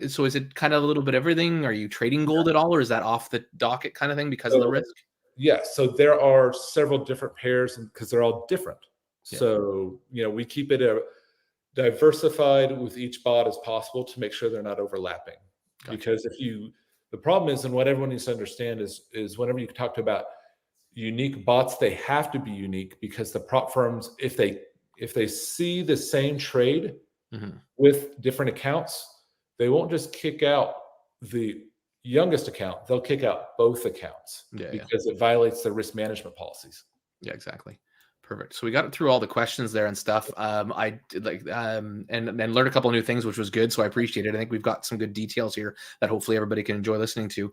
so is it kind of a little bit of everything? Are you trading gold at all, or is that off the docket kind of thing because of the risk? Yeah, so there are several different pairs, and because they're all different. Yeah. So we keep it diversified with each bot as possible to make sure they're not overlapping. Gotcha. Because the problem is, and what everyone needs to understand is whenever you talk about unique bots, they have to be unique, because the prop firms, if they see the same trade with different accounts, they won't just kick out the youngest account, they'll kick out both accounts because it violates their risk management policies. Yeah, exactly. Perfect. So we got through all the questions there and stuff. I did and learned a couple of new things, which was good. So I appreciate it. I think we've got some good details here that hopefully everybody can enjoy listening to.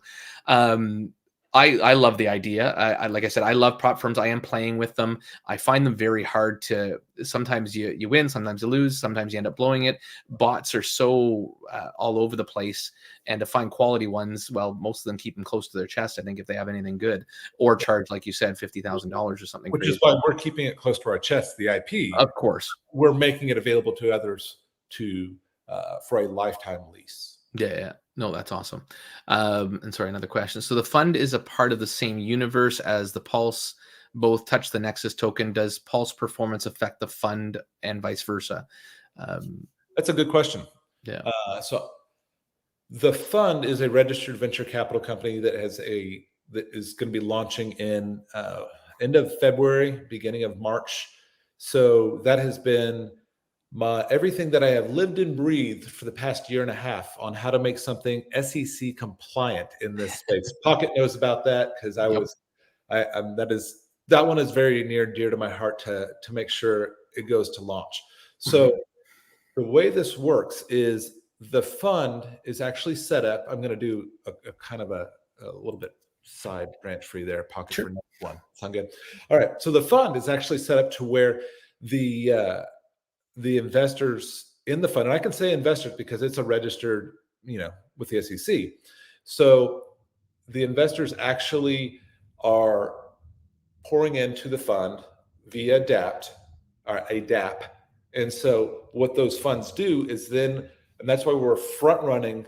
I love the idea. Like I said, I love prop firms. I am playing with them. I find them very hard to, sometimes you win, sometimes you lose, sometimes you end up blowing it. Bots are so all over the place, and to find quality ones, well, most of them keep them close to their chest, I think, if they have anything good, or charge, like you said, $50,000 or something. Which is why we're keeping it close to our chest, the IP. Of course. We're making it available to others for a lifetime lease. Yeah. No, that's awesome. And sorry, another question. So the fund is a part of the same universe as the Pulse. Both touch the Nexus token. Does Pulse performance affect the fund and vice versa? That's a good question. Yeah. So the fund is a registered venture capital company that is going to be launching in end of February, beginning of March. So that has been everything that I have lived and breathed for the past year and a half on how to make something SEC compliant in this space. Pocket knows about that, because I That one is very near and dear to my heart to make sure it goes to launch. So the way this works is the fund is actually set up. I'm going to do a kind of a little bit side branch for you there, pocket for next one. Sound good? All right. So the fund is actually set up to where the investors in the fund, and I can say investors because it's a registered, with the SEC. So the investors actually are pouring into the fund via DAPT or a DAP. And so what those funds do is and that's why we're front running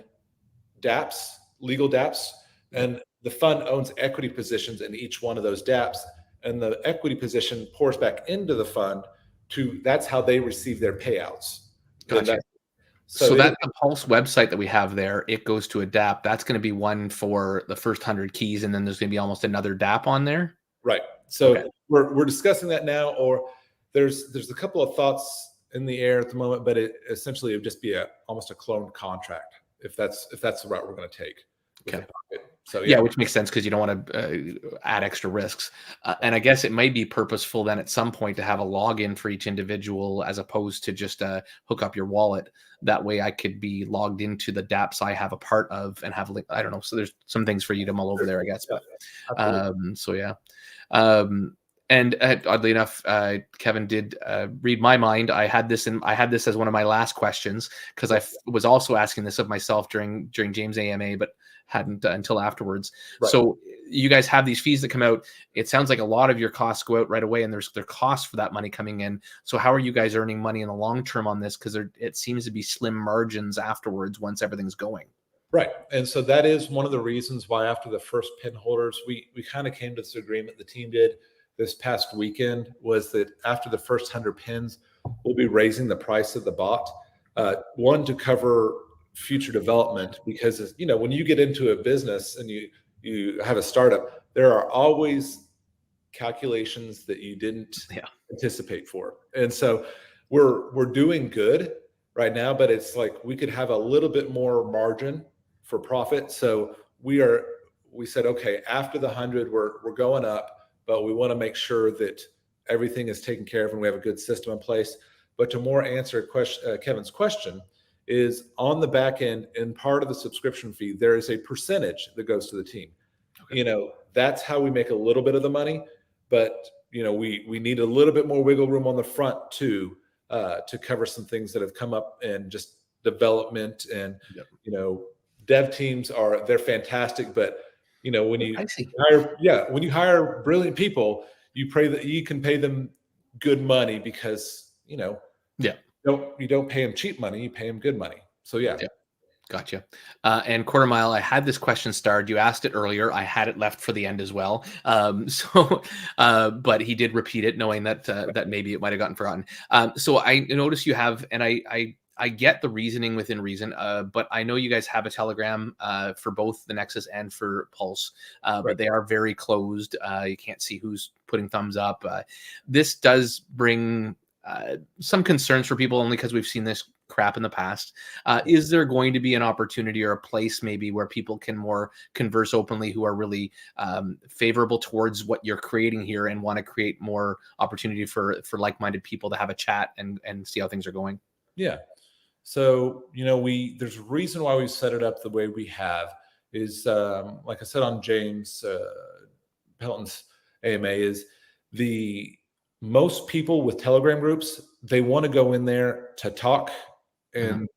DAPs, legal DAPs, and the fund owns equity positions in each one of those DAPs, and the equity position pours back into the fund that's how they receive their payouts. Gotcha. So that the Pulse website that we have there, it goes to a DAP. That's going to be one for the first 100 keys, and then there's going to be almost another DAP on there. Right. So we're discussing that now, or there's a couple of thoughts in the air at the moment, but it would just be almost a cloned contract if that's the route we're going to take. Okay. So yeah, which makes sense because you don't want to add extra risks. And I guess it might be purposeful then at some point to have a login for each individual as opposed to just hook up your wallet. That way I could be logged into the dApps I have a part of and have, I don't know. So there's some things for you to mull over there, I guess. But so yeah. And oddly enough, Kevin did read my mind. I had this as one of my last questions because I was also asking this of myself during James AMA, but hadn't until afterwards. Right. So you guys have these fees that come out. It sounds like a lot of your costs go out right away, and there's costs for that money coming in. So how are you guys earning money in the long term on this? Because it seems to be slim margins afterwards once everything's going. Right. And so that is one of the reasons why after the first pin holders, we kind of came to this agreement, the team did this past weekend, was that after the first 100 pins, we'll be raising the price of the bot. One, to cover future development, because when you get into a business and you have a startup, there are always calculations that you didn't anticipate for. And so we're doing good right now, but it's like we could have a little bit more margin for profit. So we said, okay, after the 100, we're going up, but we want to make sure that everything is taken care of and we have a good system in place. But to more answer Kevin's question, is on the back end, and part of the subscription fee, there is a percentage that goes to the team. Okay. That's how we make a little bit of the money, but we need a little bit more wiggle room on the front too, to cover some things that have come up and just development and dev teams they're fantastic, but when you hire brilliant people, you pray that you can pay them good money because you don't pay them cheap money, you pay them good money. So yeah. Gotcha. And Quarter Mile, I had this question starred. You asked it earlier. I had it left for the end as well. But he did repeat it, knowing that maybe it might have gotten forgotten. So I noticed you have, and I get the reasoning within reason, but I know you guys have a Telegram for both the Nexus and for Pulse, but they are very closed. You can't see who's putting thumbs up. This does bring some concerns for people only because we've seen this crap in the past. Is there going to be an opportunity or a place maybe where people can more converse openly who are really favorable towards what you're creating here and want to create more opportunity for like-minded people to have a chat and see how things are going? Yeah. So, there's a reason why we set it up the way we have is, like I said, on James Pelton's AMA, is most people with Telegram groups, they want to go in there to talk, and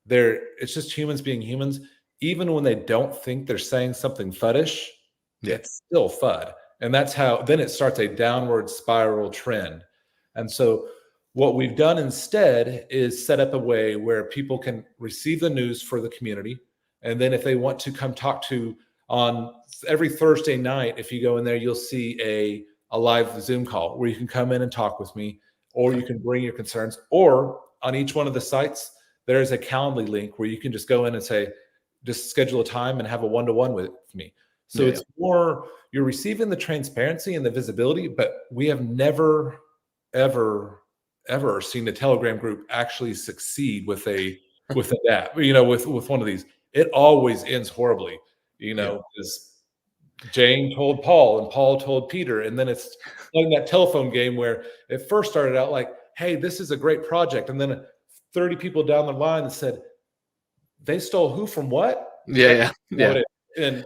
it's just humans being humans. Even when they don't think they're saying something fuddish, it's still FUD. And that's how, then it starts a downward spiral trend. And so what we've done instead is set up a way where people can receive the news for the community. And then if they want to come talk to on every Thursday night, if you go in there, you'll see a live Zoom call where you can come in and talk with me, or you can bring your concerns, or on each one of the sites, there's a Calendly link where you can just go in and say, just schedule a time and have a one-to-one with me. So it's more, you're receiving the transparency and the visibility, but we have never, ever seen a Telegram group actually succeed with a app, with one of these. It always ends horribly, because Jane told Paul, and Paul told Peter, and then it's playing that telephone game where it first started out like, "Hey, this is a great project," and then 30 people down the line said, "They stole who from what?" Yeah, That's yeah, what yeah. it, and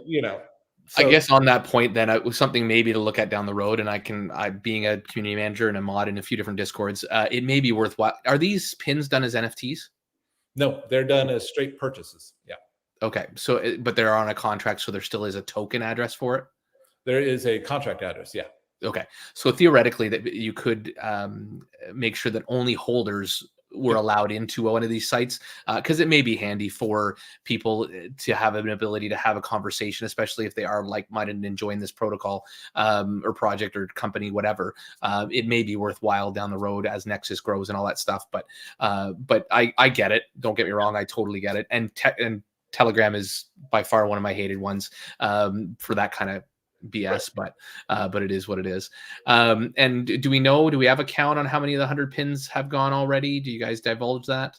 I so guess on that point, then it was something maybe to look at down the road. And I being a community manager and a mod in a few different discords, it may be worthwhile. Are these pins done as NFTs? no, they're done as straight purchases. Yeah, Okay, so but they're on a contract, so there still is a token address for it. there is a contract address. Yeah, Okay, so theoretically, that you could make sure that only holders were yeah, allowed into one of these sites, because it may be handy for people to have an ability to have a conversation, especially if they are like-minded and enjoying this protocol or project or company, whatever. It may be worthwhile down the road as Nexus grows and all that stuff. But I get it. Don't get me wrong. I totally get it. And Telegram is by far one of my hated ones for that kind of right. BS, but it is what it is. And do we have a count on how many of the 100 pins have gone already? Do you guys divulge that?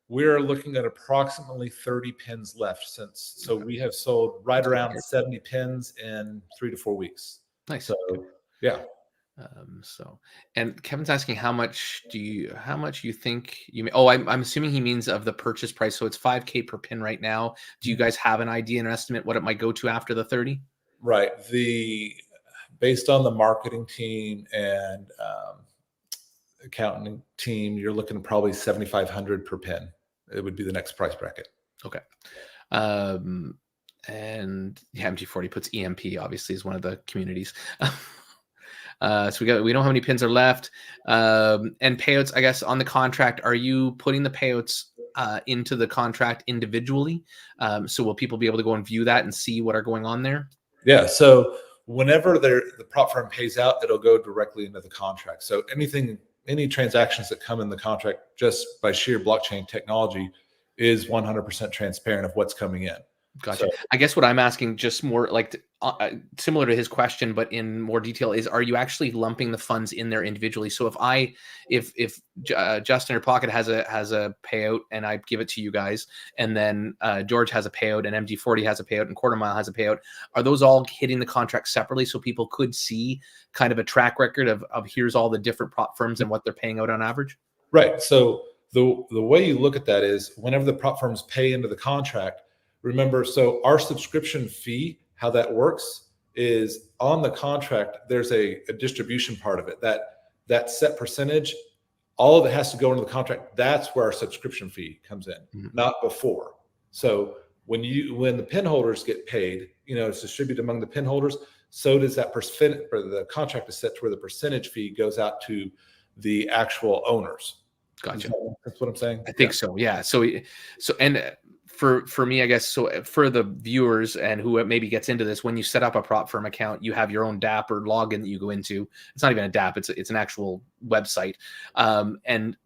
We're looking at approximately 30 pins left so Okay. we have sold right That's good to around hear. 70 pins in 3 to 4 weeks. Nice. So yeah, So, and Kevin's asking how much you think you may, oh, I'm assuming he means of the purchase price. So it's 5K per pin right now. Do you guys have an idea and estimate what it might go to after the 30? right. Based on the marketing team and accounting team, you're looking at probably 7,500 per pin. It would be the next price bracket. Okay. Um, and yeah, MG40 puts EMP obviously is one of the communities. So we know how many pins are left. And payouts, I guess, on the contract, are you putting the payouts into the contract individually? So will people be able to go and view that and see what are going on there? Yeah. So whenever the prop firm pays out, it'll go directly into the contract. So any transactions that come in the contract just by sheer blockchain technology is 100% transparent of what's coming in. Gotcha. So I guess what I'm asking, just more like similar to his question, but in more detail, is are you actually lumping the funds in there individually? So if Justin or Pocket has a payout and I give it to you guys, and then George has a payout and MG40 has a payout and Quarter Mile has a payout, are those all hitting the contract separately so people could see kind of a track record of here's all the different prop firms and what they're paying out on average? right. So the way you look at that is whenever the prop firms pay into the contract, remember, so our subscription fee, how that works is on the contract, there's a distribution part of it that set percentage, all of it has to go into the contract. That's where our subscription fee comes in, not before. So when the pin holders get paid, it's distributed among the pin holders. So does that percent, or the contract is set to where the percentage fee goes out to the actual owners. Gotcha. That's what I'm saying. I think so. Yeah. And for me, I guess, so for the viewers and who maybe gets into this, when you set up a prop firm account, you have your own DApp or login that you go into. It's not even a DApp. It's an actual website. And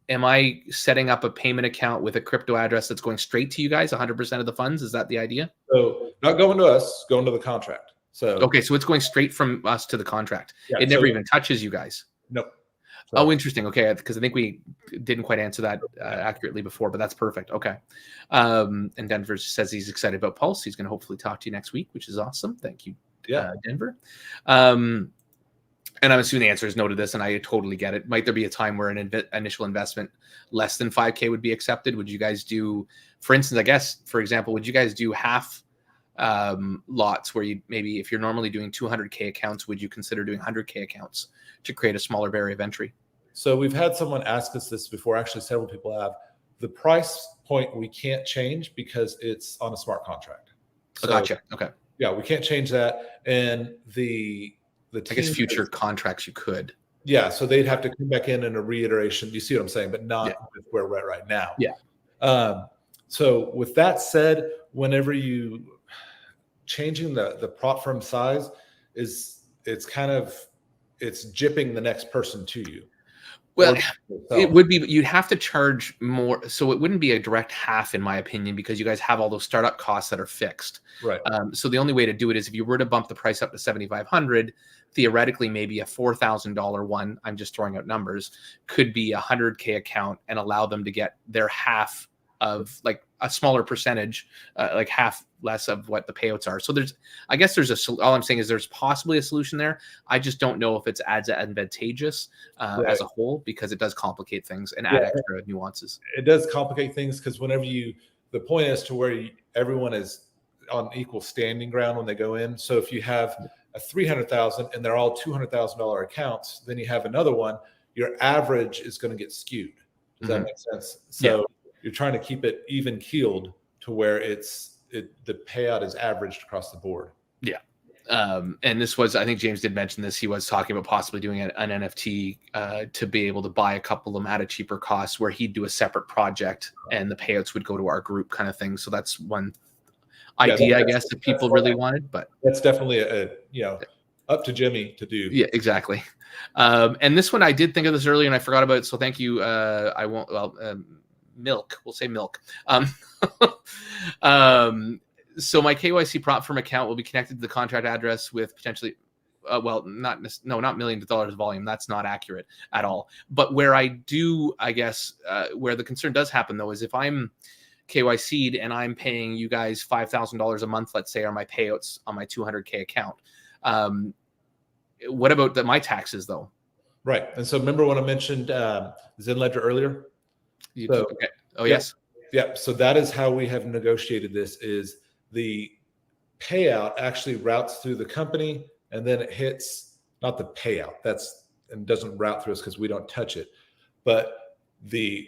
am I setting up a payment account with a crypto address that's going straight to you guys, 100% of the funds? Is that the idea? So not going to us, going to the contract. So Okay. So it's going straight from us to the contract. yeah, It never even touches you guys. no. So. Oh, interesting. Okay, because I think we didn't quite answer that accurately before, but that's perfect. Okay. And Denver says he's excited about Pulse. He's going to hopefully talk to you next week, which is awesome. Thank you, Denver. And I'm assuming the answer is no to this, and I totally get it. Might there be a time where an initial investment less than 5K would be accepted? Would you guys do, for instance, I guess, for example, would you guys do half lots where you maybe, if you're normally doing 200K accounts, would you consider doing 100K accounts to create a smaller barrier of entry? So we've had someone ask us this before. Actually, several people have. The price point we can't change because it's on a smart contract. So, Gotcha. Okay. Yeah, we can't change that. And the I guess future contracts you could. Yeah, so they'd have to come back in a reiteration. You see what I'm saying? But not with where we're at right now. Yeah. So with that said, whenever you changing the prop firm size it's jipping the next person to you. Well, it would be, you'd have to charge more. So it wouldn't be a direct half, in my opinion, because you guys have all those startup costs that are fixed. Right. So the only way to do it is if you were to bump the price up to 7,500, theoretically, maybe a $4,000 one, I'm just throwing out numbers, could be a 100K account and allow them to get their half of, like, a smaller percentage, like half less of what the payouts are. So I guess all I'm saying is there's possibly a solution there. I just don't know if it's as advantageous as a whole, because it does complicate things and add extra nuances. It does complicate things, because whenever the point is to where everyone is on equal standing ground when they go in. So if you have a 300,000 and they're all $200,000 accounts, then you have another one, your average is going to get skewed. Does that make sense? So you're trying to keep it even keeled to where the payout is averaged across the board. Yeah. And this was, I think James did mention this. He was talking about possibly doing an NFT to be able to buy a couple of them at a cheaper cost, where he'd do a separate project and the payouts would go to our group, kind of thing. So that's one idea, I guess, if people really wanted. But that's definitely up to Jimmy to do. Yeah, exactly. And this one, I did think of this earlier and I forgot about it. So thank you. Milk. We'll say Milk. So my KYC prop firm account will be connected to the contract address with potentially, not millions of dollars volume. That's not accurate at all. But where I do, I guess, where the concern does happen though, is if I'm KYC'd and I'm paying you guys $5,000 a month, let's say, are my payouts on my 200K account. What about my taxes though? Right. And so remember when I mentioned ZenLedger earlier? Okay. Oh, yes. Yeah. So that is how we have negotiated this, is the payout actually routes through the company, and then it hits, not the payout, and doesn't route through us because we don't touch it, but the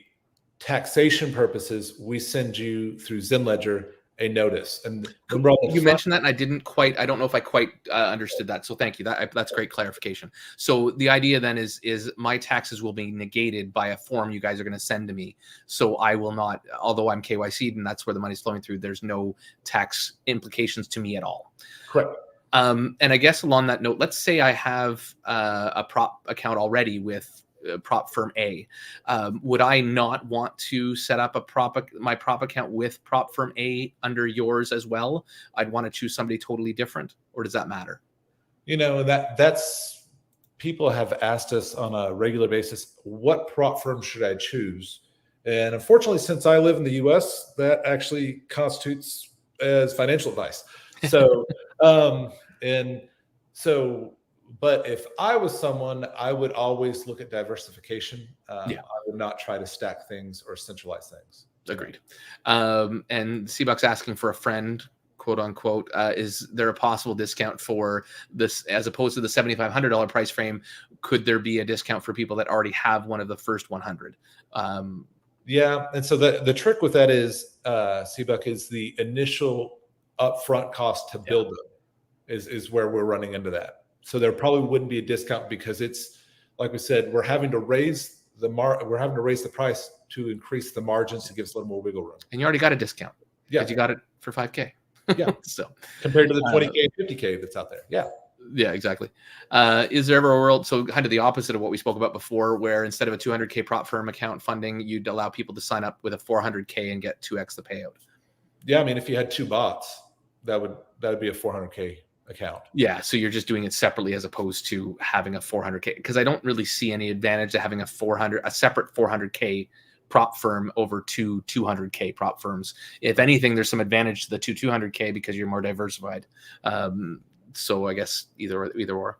taxation purposes, we send you through ZenLedger a notice. And you mentioned that, and I don't know if I quite understood that. So thank you. That's great clarification. So the idea then is my taxes will be negated by a form you guys are going to send to me. So I will not, although I'm KYC'd and that's where the money's flowing through, there's no tax implications to me at all. Correct. And I guess along that note, let's say I have a prop account already with prop firm A. Would I not want to set up my prop account with prop firm A under yours as well? I'd want to choose somebody totally different, or does that matter? That's people have asked us on a regular basis, what prop firm should I choose? And unfortunately, since I live in the US, that actually constitutes as financial advice. So, but if I was someone, I would always look at diversification. I would not try to stack things or centralize things. Agreed. And Seabuck's asking for a friend, quote unquote. Is there a possible discount for this as opposed to the $7,500 price frame? Could there be a discount for people that already have one of the first 100? Yeah. And so the trick with that is, Seabuck, is the initial upfront cost to build them is where we're running into that. So there probably wouldn't be a discount, because it's, like we said, we're having to raise the price to increase the margins to give us a little more wiggle room. And you already got a discount. Yeah. You got it for $5K. Yeah. So compared to the $20K, $50K that's out there. Yeah. Yeah, exactly. Is there ever a world, so kind of the opposite of what we spoke about before, where instead of a 200K prop firm account funding, you'd allow people to sign up with a 400K and get 2x the payout? Yeah. I mean, if you had two bots, that would be a 400K account. Yeah, so you're just doing it separately as opposed to having a 400K, because I don't really see any advantage to having a separate 400K prop firm over two 200K prop firms. If anything, there's some advantage to the 200K because you're more diversified. So I guess either or.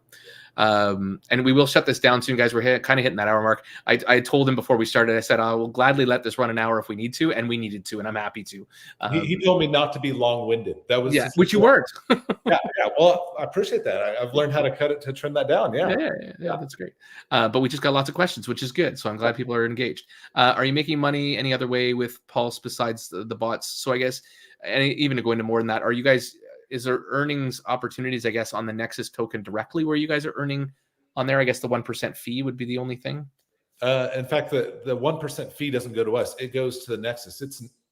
And we will shut this down soon, guys. We're kind of hitting that hour mark. I told him before we started, I said, I will gladly let this run an hour if we need to, and we needed to, and I'm happy to. He told me not to be long-winded. That was which you weren't. yeah. Well, I appreciate that. I've learned how to trim that down. Yeah, that's great. But we just got lots of questions, which is good. So I'm glad people are engaged. Are you making money any other way with Pulse besides the bots? So I guess, and even to go into more than that, are you guys? Is there earnings opportunities, I guess, on the Nexus token directly where you guys are earning on there? I guess the 1% fee would be the only thing. In fact, the 1% fee doesn't go to us. It goes to the Nexus.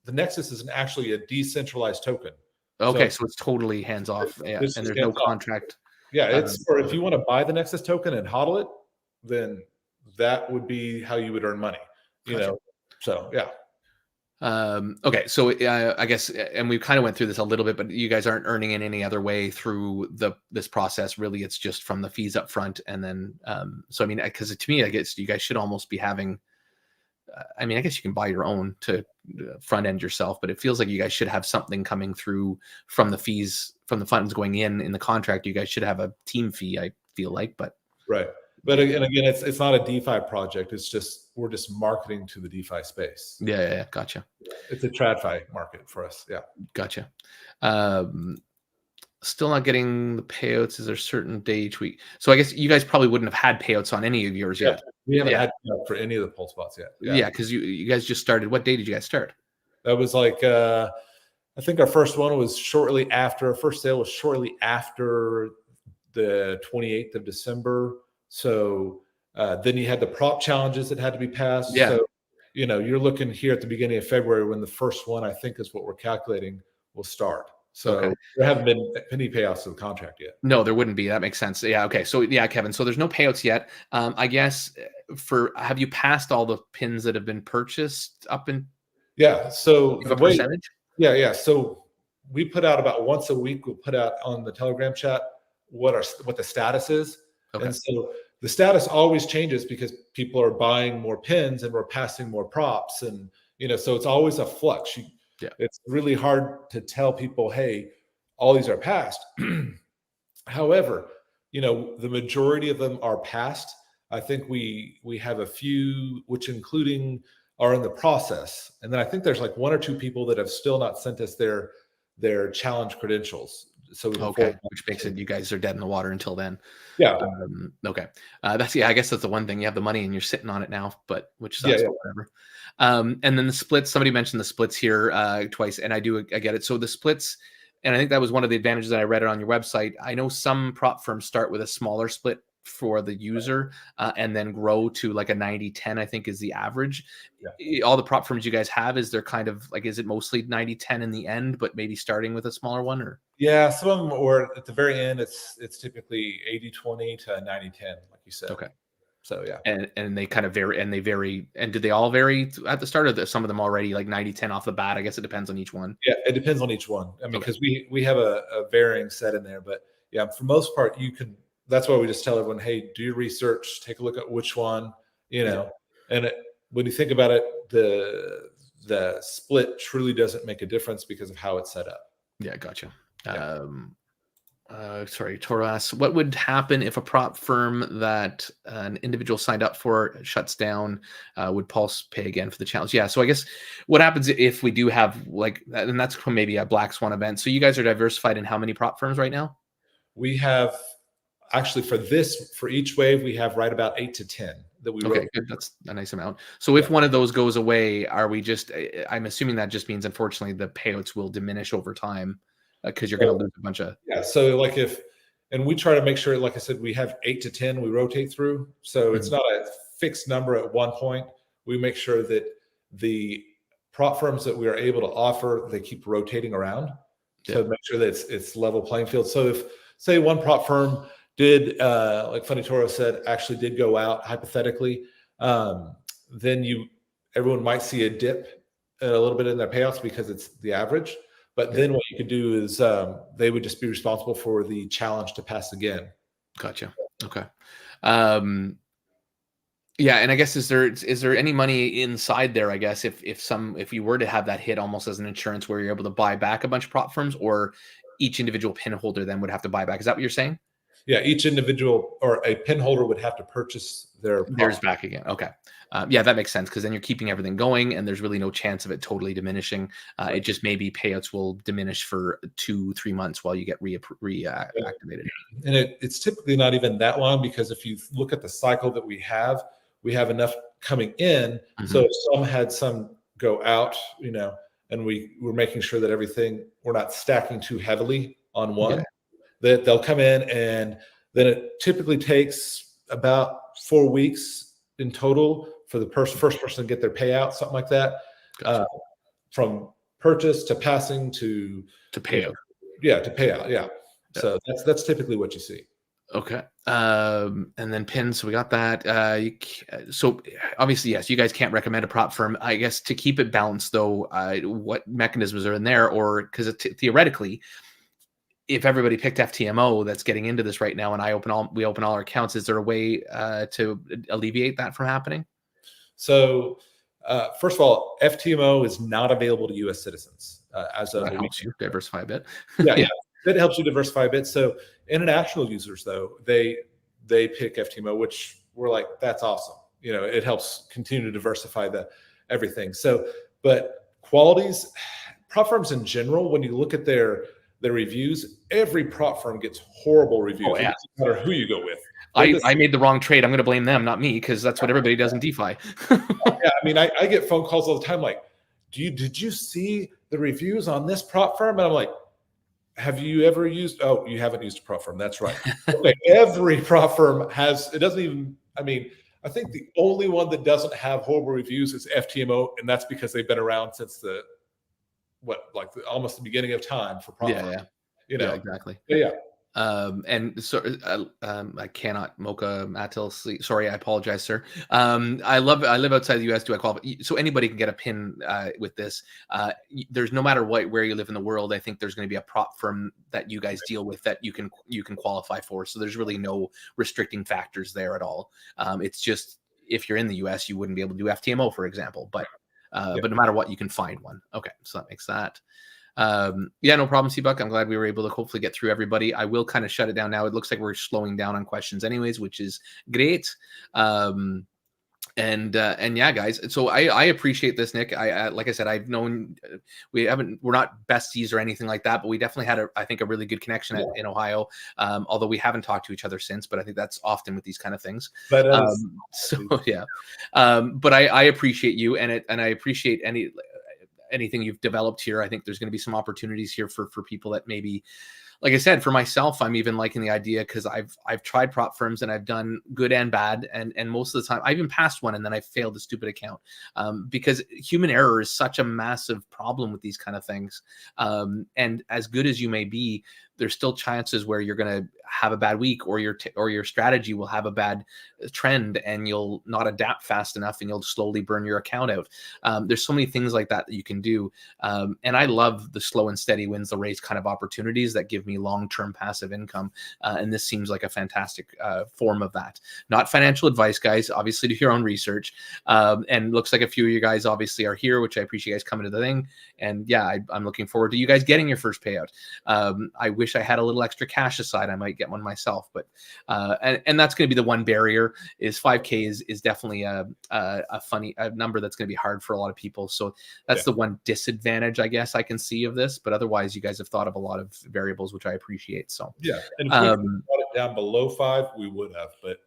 The Nexus is actually a decentralized token. Okay, so it's totally hands off. Yeah, and there's no contract. Yeah, it's or if you want to buy the Nexus token and hodl it, then that would be how you would earn money. So yeah. Okay, so I guess, and we kind of went through this a little bit, but you guys aren't earning in any other way through this process. Really, it's just from the fees up front, and then so I mean, because to me, I guess you guys should almost be having I mean, I guess you can buy your own to front end yourself, but it feels like you guys should have something coming through from the fees, from the funds going in the contract. You guys should have a team fee, I feel like, but right. But again, it's not a DeFi project. It's just, we're just marketing to the DeFi space. yeah. Gotcha. It's a TradFi market for us. Yeah. Gotcha. Still not getting the payouts. Is there a certain day each week? So I guess you guys probably wouldn't have had payouts on any of yours yet. We haven't had for any of the Pulse bots yet. Yeah, because you guys just started. What day did you guys start? That was like I think our first one was shortly after. Our first sale was shortly after the 28th of December. So then you had the prop challenges that had to be passed. Yeah. So, you're looking here at the beginning of February when the first one, I think is what we're calculating, will start. So there haven't been any payouts to the contract yet. No, there wouldn't be. That makes sense. Yeah. Okay. So yeah, Kevin. So there's no payouts yet. I guess have you passed all the pins that have been purchased up in? Yeah. So the percentage. Yeah. So we put out about once a week. We'll put out on the Telegram chat what the status is. Okay. And so the status always changes because people are buying more pins and we're passing more props, and so it's always a flux. It's really hard to tell people, hey, all these are passed. However, the majority of them are passed. I think we have a few, which including are in the process. And then I think there's like one or two people that have still not sent us their challenge credentials. So which makes it, you guys are dead in the water until then. Yeah. Okay. I guess that's the one thing. You have the money and you're sitting on it now, but which sucks, whatever. And then the splits, somebody mentioned the splits here twice, and I get it. So the splits, and I think that was one of the advantages that I read it on your website. I know some prop firms start with a smaller split for the user and then grow to like a 90-10, I think is the average. Yeah. All the prop firms you guys have, is there kind of like, is it mostly 90-10 in the end, but maybe starting with a smaller one? Or yeah, some of them, or at the very end, it's typically 80-20 to 90-10, like you said. Okay. So yeah, and they kind of vary, and they vary. And did they all vary at the start, or some of them already like 90-10 off the bat? I guess it depends on each one. Yeah, it depends on each one. I mean, because we have a varying set in there, but yeah, for most part, you can. That's why we just tell everyone, hey, do your research, take a look at which one, and when you think about it, the split truly doesn't make a difference because of how it's set up. Yeah, gotcha. Yeah. Sorry, Toro asks, what would happen if a prop firm that an individual signed up for shuts down? Would Pulse pay again for the challenge? Yeah, so I guess what happens if we do have like, and that's maybe a Black Swan event. So you guys are diversified in how many prop firms right now? We have, actually for each wave, we have right about 8 to 10 that we wrote. Good. That's a nice amount. So if one of those goes away, I'm assuming that just means, unfortunately, the payouts will diminish over time because you're going to lose a bunch of. Yeah. So like and we try to make sure, like I said, we have 8 to 10 we rotate through. So it's not a fixed number at one point. We make sure that the prop firms that we are able to offer, they keep rotating around to make sure that it's level playing field. So if, say, one prop firm did, like Funny Toro said, actually did go out hypothetically, then everyone might see a dip a little bit in their payouts because it's the average. But then what you could do is they would just be responsible for the challenge to pass again. Gotcha. Okay. Yeah, and I guess is there any money inside there? I guess if you were to have that hit almost as an insurance where you're able to buy back a bunch of prop firms, or each individual pin holder then would have to buy back. Is that what you're saying? Yeah, each individual or a pin holder would have to purchase theirs back again. Okay. Yeah, that makes sense, because then you're keeping everything going and there's really no chance of it totally diminishing. It just maybe payouts will diminish for 2-3 months while you get reactivated. And it's typically not even that long, because if you look at the cycle that we have enough coming in. Mm-hmm. So if some had some go out, and we're making sure that we're not stacking too heavily on one, that they'll come in, and then it typically takes about 4 weeks in total for the first person to get their payout, something like that. Gotcha. From purchase to passing to payout. To payout. Yeah. So that's typically what you see. Okay. And then pins, so we got that. So obviously, yes, you guys can't recommend a prop firm. I guess to keep it balanced, though, what mechanisms are in there? Or because theoretically, if everybody picked FTMO that's getting into this right now, and we open all our accounts, is there a way to alleviate that from happening? So First of all, FTMO is not available to U.S. citizens as of That a week. helps you diversify a bit. Yeah, that helps you diversify a bit. So international users, though, they pick FTMO, which we're like, that's awesome. It helps continue to diversify everything. So, but qualities, prop firms in general, when you look at their reviews, every prop firm gets horrible reviews. Oh, yeah. It doesn't matter who you go with. I made the wrong trade. I'm going to blame them, not me, because that's what everybody does in DeFi. Yeah, I mean, I get phone calls all the time like, did you see the reviews on this prop firm? And I'm like, have you ever used? Oh, you haven't used a prop firm. That's right. Okay, every prop firm has. It doesn't even. I mean, I think the only one that doesn't have horrible reviews is FTMO, and that's because they've been around since almost the beginning of time for prop firms. Yeah, exactly. Yeah. And so I cannot mocha Mattel sleep. Sorry, I apologize, sir. I live outside the US. Do I qualify? So anybody can get a pin with this. There's no matter where you live in the world. I think there's going to be a prop firm that you guys deal with that you can qualify for. So there's really no restricting factors there at all. It's just if you're in the US, you wouldn't be able to do FTMO, for example. But no matter what, you can find one. Okay, so that makes that. Yeah, no problem, C-Buck. I'm glad we were able to hopefully get through everybody. I will kind of shut it down now. It looks like we're slowing down on questions anyways, which is great. And yeah, guys. So I appreciate this, Nick. I like I said, I've known we're not besties or anything like that, but we definitely had I think a really good connection in Ohio. Although we haven't talked to each other since, but I think that's often with these kind of things. But yeah. But I appreciate you and I appreciate anything you've developed here. I think there's going to be some opportunities here for people that maybe, like I said, for myself, I'm even liking the idea because I've tried prop firms and I've done good and bad. And most of the time I even passed one and then I failed a stupid account because human error is such a massive problem with these kind of things. And as good as you may be, there's still chances where you're going to have a bad week or your strategy will have a bad trend and you'll not adapt fast enough and you'll slowly burn your account out. There's so many things like that you can do. And I love the slow and steady wins the race kind of opportunities that give me long-term passive income. And this seems like a fantastic form of that. Not financial advice, guys, obviously do your own research. And looks like a few of you guys obviously are here, which I appreciate you guys coming to the thing. And yeah, I'm looking forward to you guys getting your first payout. I wish I had a little extra cash aside. I might get one myself, but and that's going to be the one barrier is 5K is definitely a number that's going to be hard for a lot of people. So that's the one disadvantage I guess I can see of this, but otherwise you guys have thought of a lot of variables, which I appreciate. So yeah, and if we brought it down below 5, we would have, but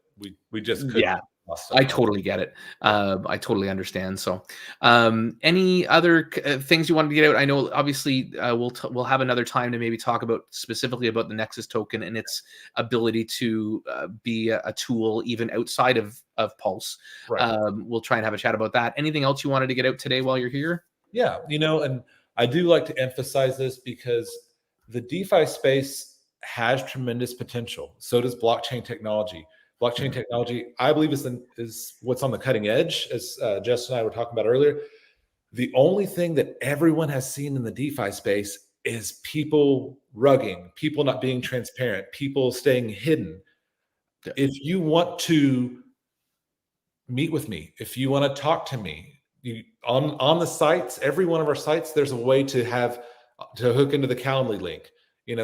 we just couldn't. Yeah. I totally get it. I totally understand. So, any other things you wanted to get out? I know, obviously, we'll have another time to maybe talk specifically about the Nexus token and its ability to be a tool even outside of Pulse. Right. We'll try and have a chat about that. Anything else you wanted to get out today while you're here? Yeah, and I do like to emphasize this because the DeFi space has tremendous potential. So does blockchain technology. Blockchain technology, I believe, is what's on the cutting edge, as Justin and I were talking about earlier. The only thing that everyone has seen in the DeFi space is people rugging, people not being transparent, people staying hidden. Yeah. If you want to meet with me, if you want to talk to me, on the sites, every one of our sites, there's a way to hook into the Calendly link,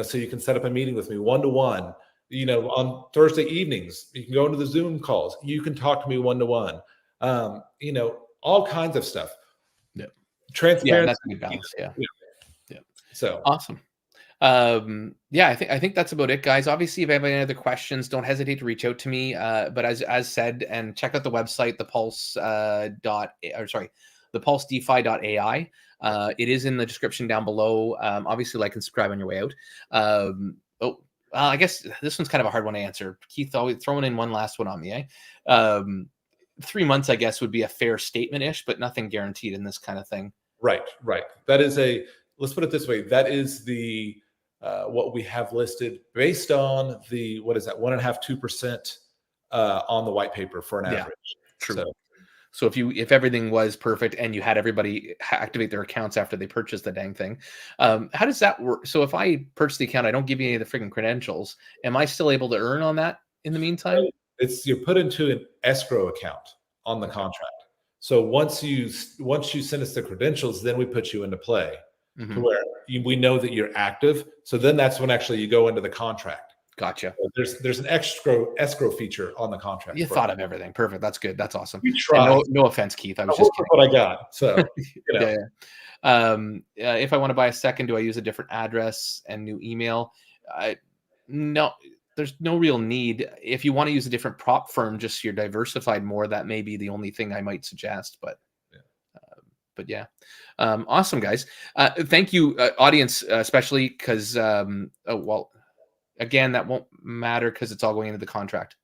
so you can set up a meeting with me one-to-one. On Thursday evenings, you can go into the Zoom calls. You can talk to me one-to-one. All kinds of stuff. Yeah. Transparency. Yeah, that's a good balance. Yeah. So awesome. Yeah, I think that's about it, guys. Obviously, if you have any other questions, don't hesitate to reach out to me. But as said, and check out the website, the pulsedefi.ai. It is in the description down below. Obviously, like and subscribe on your way out. I guess this one's kind of a hard one to answer. Keith, always throwing in one last one on me, 3 months, I guess, would be a fair statement-ish, but nothing guaranteed in this kind of thing. Right. That is let's put it this way. That is the what we have listed based on the, 1.5-2% on the white paper for an average. True. So if everything was perfect and you had everybody activate their accounts after they purchased the dang thing, how does that work? So if I purchase the account, I don't give you any of the freaking credentials. Am I still able to earn on that in the meantime? You're put into an escrow account on the contract. So once you send us the credentials, then we put you into play to where we know that you're active. So then that's when actually you go into the contract. Gotcha. So there's an escrow feature on the contract. You thought of everything. Perfect. That's good. That's awesome. We tried. No offense, Keith. I was just kidding. What I got. So you know. If I want to buy a second, do I use a different address and new email? No, there's no real need. If you want to use a different prop firm, just so you're diversified more, that may be the only thing I might suggest. But yeah, awesome, guys. Thank you, audience, especially because, well, again, that won't matter because it's all going into the contract.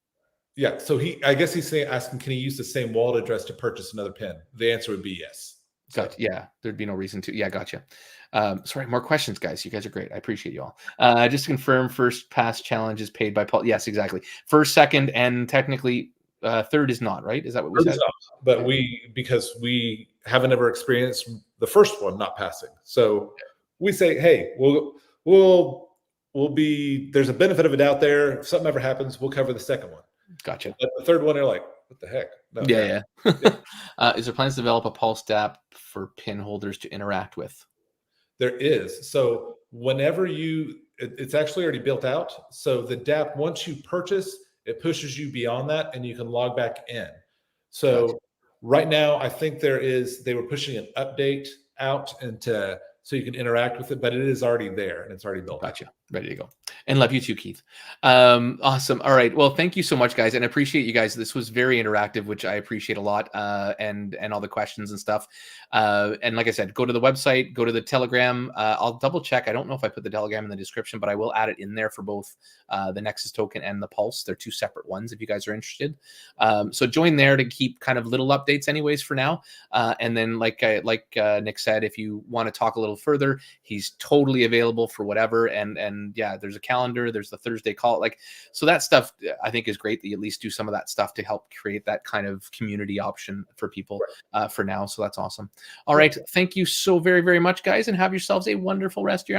Yeah. So I guess he's asking, can he use the same wallet address to purchase another pin? The answer would be yes. Gotcha. Yeah, there'd be no reason to. Yeah, gotcha. Sorry, more questions, guys. You guys are great. I appreciate you all. Just to confirm, first pass challenge is paid by Paul. Yes, exactly. First, second, and technically third is not, right? Is that what we said? But because we haven't ever experienced the first one not passing. So we say, hey, we'll be, there's a benefit of a doubt there. If something ever happens, we'll cover the second one. Gotcha. But the third one, they're like, what the heck? No, yeah. Is there plans to develop a Pulse app for pin holders to interact with? There is. So whenever it's actually already built out. So the DApp, once you purchase, it pushes you beyond that and you can log back in. So right now, I think they were pushing an update out so you can interact with it, but it is already there and it's already built. Gotcha. Ready to go. And love you too, Keith. Awesome. All right. Well, thank you so much, guys. And I appreciate you guys. This was very interactive, which I appreciate a lot. And all the questions and stuff. And like I said, go to the website, go to the Telegram. I'll double check. I don't know if I put the Telegram in the description, but I will add it in there for both the Nexus token and the Pulse. They're two separate ones if you guys are interested. So join there to keep kind of little updates anyways for now. And then like Nick said, if you want to talk a little further, he's totally available for whatever. And yeah, there's a calendar, there's the Thursday call. So that stuff I think is great that you at least do some of that stuff to help create that kind of community option for people for now. So that's awesome. All right. Thank you so very, very much, guys, and have yourselves a wonderful rest of your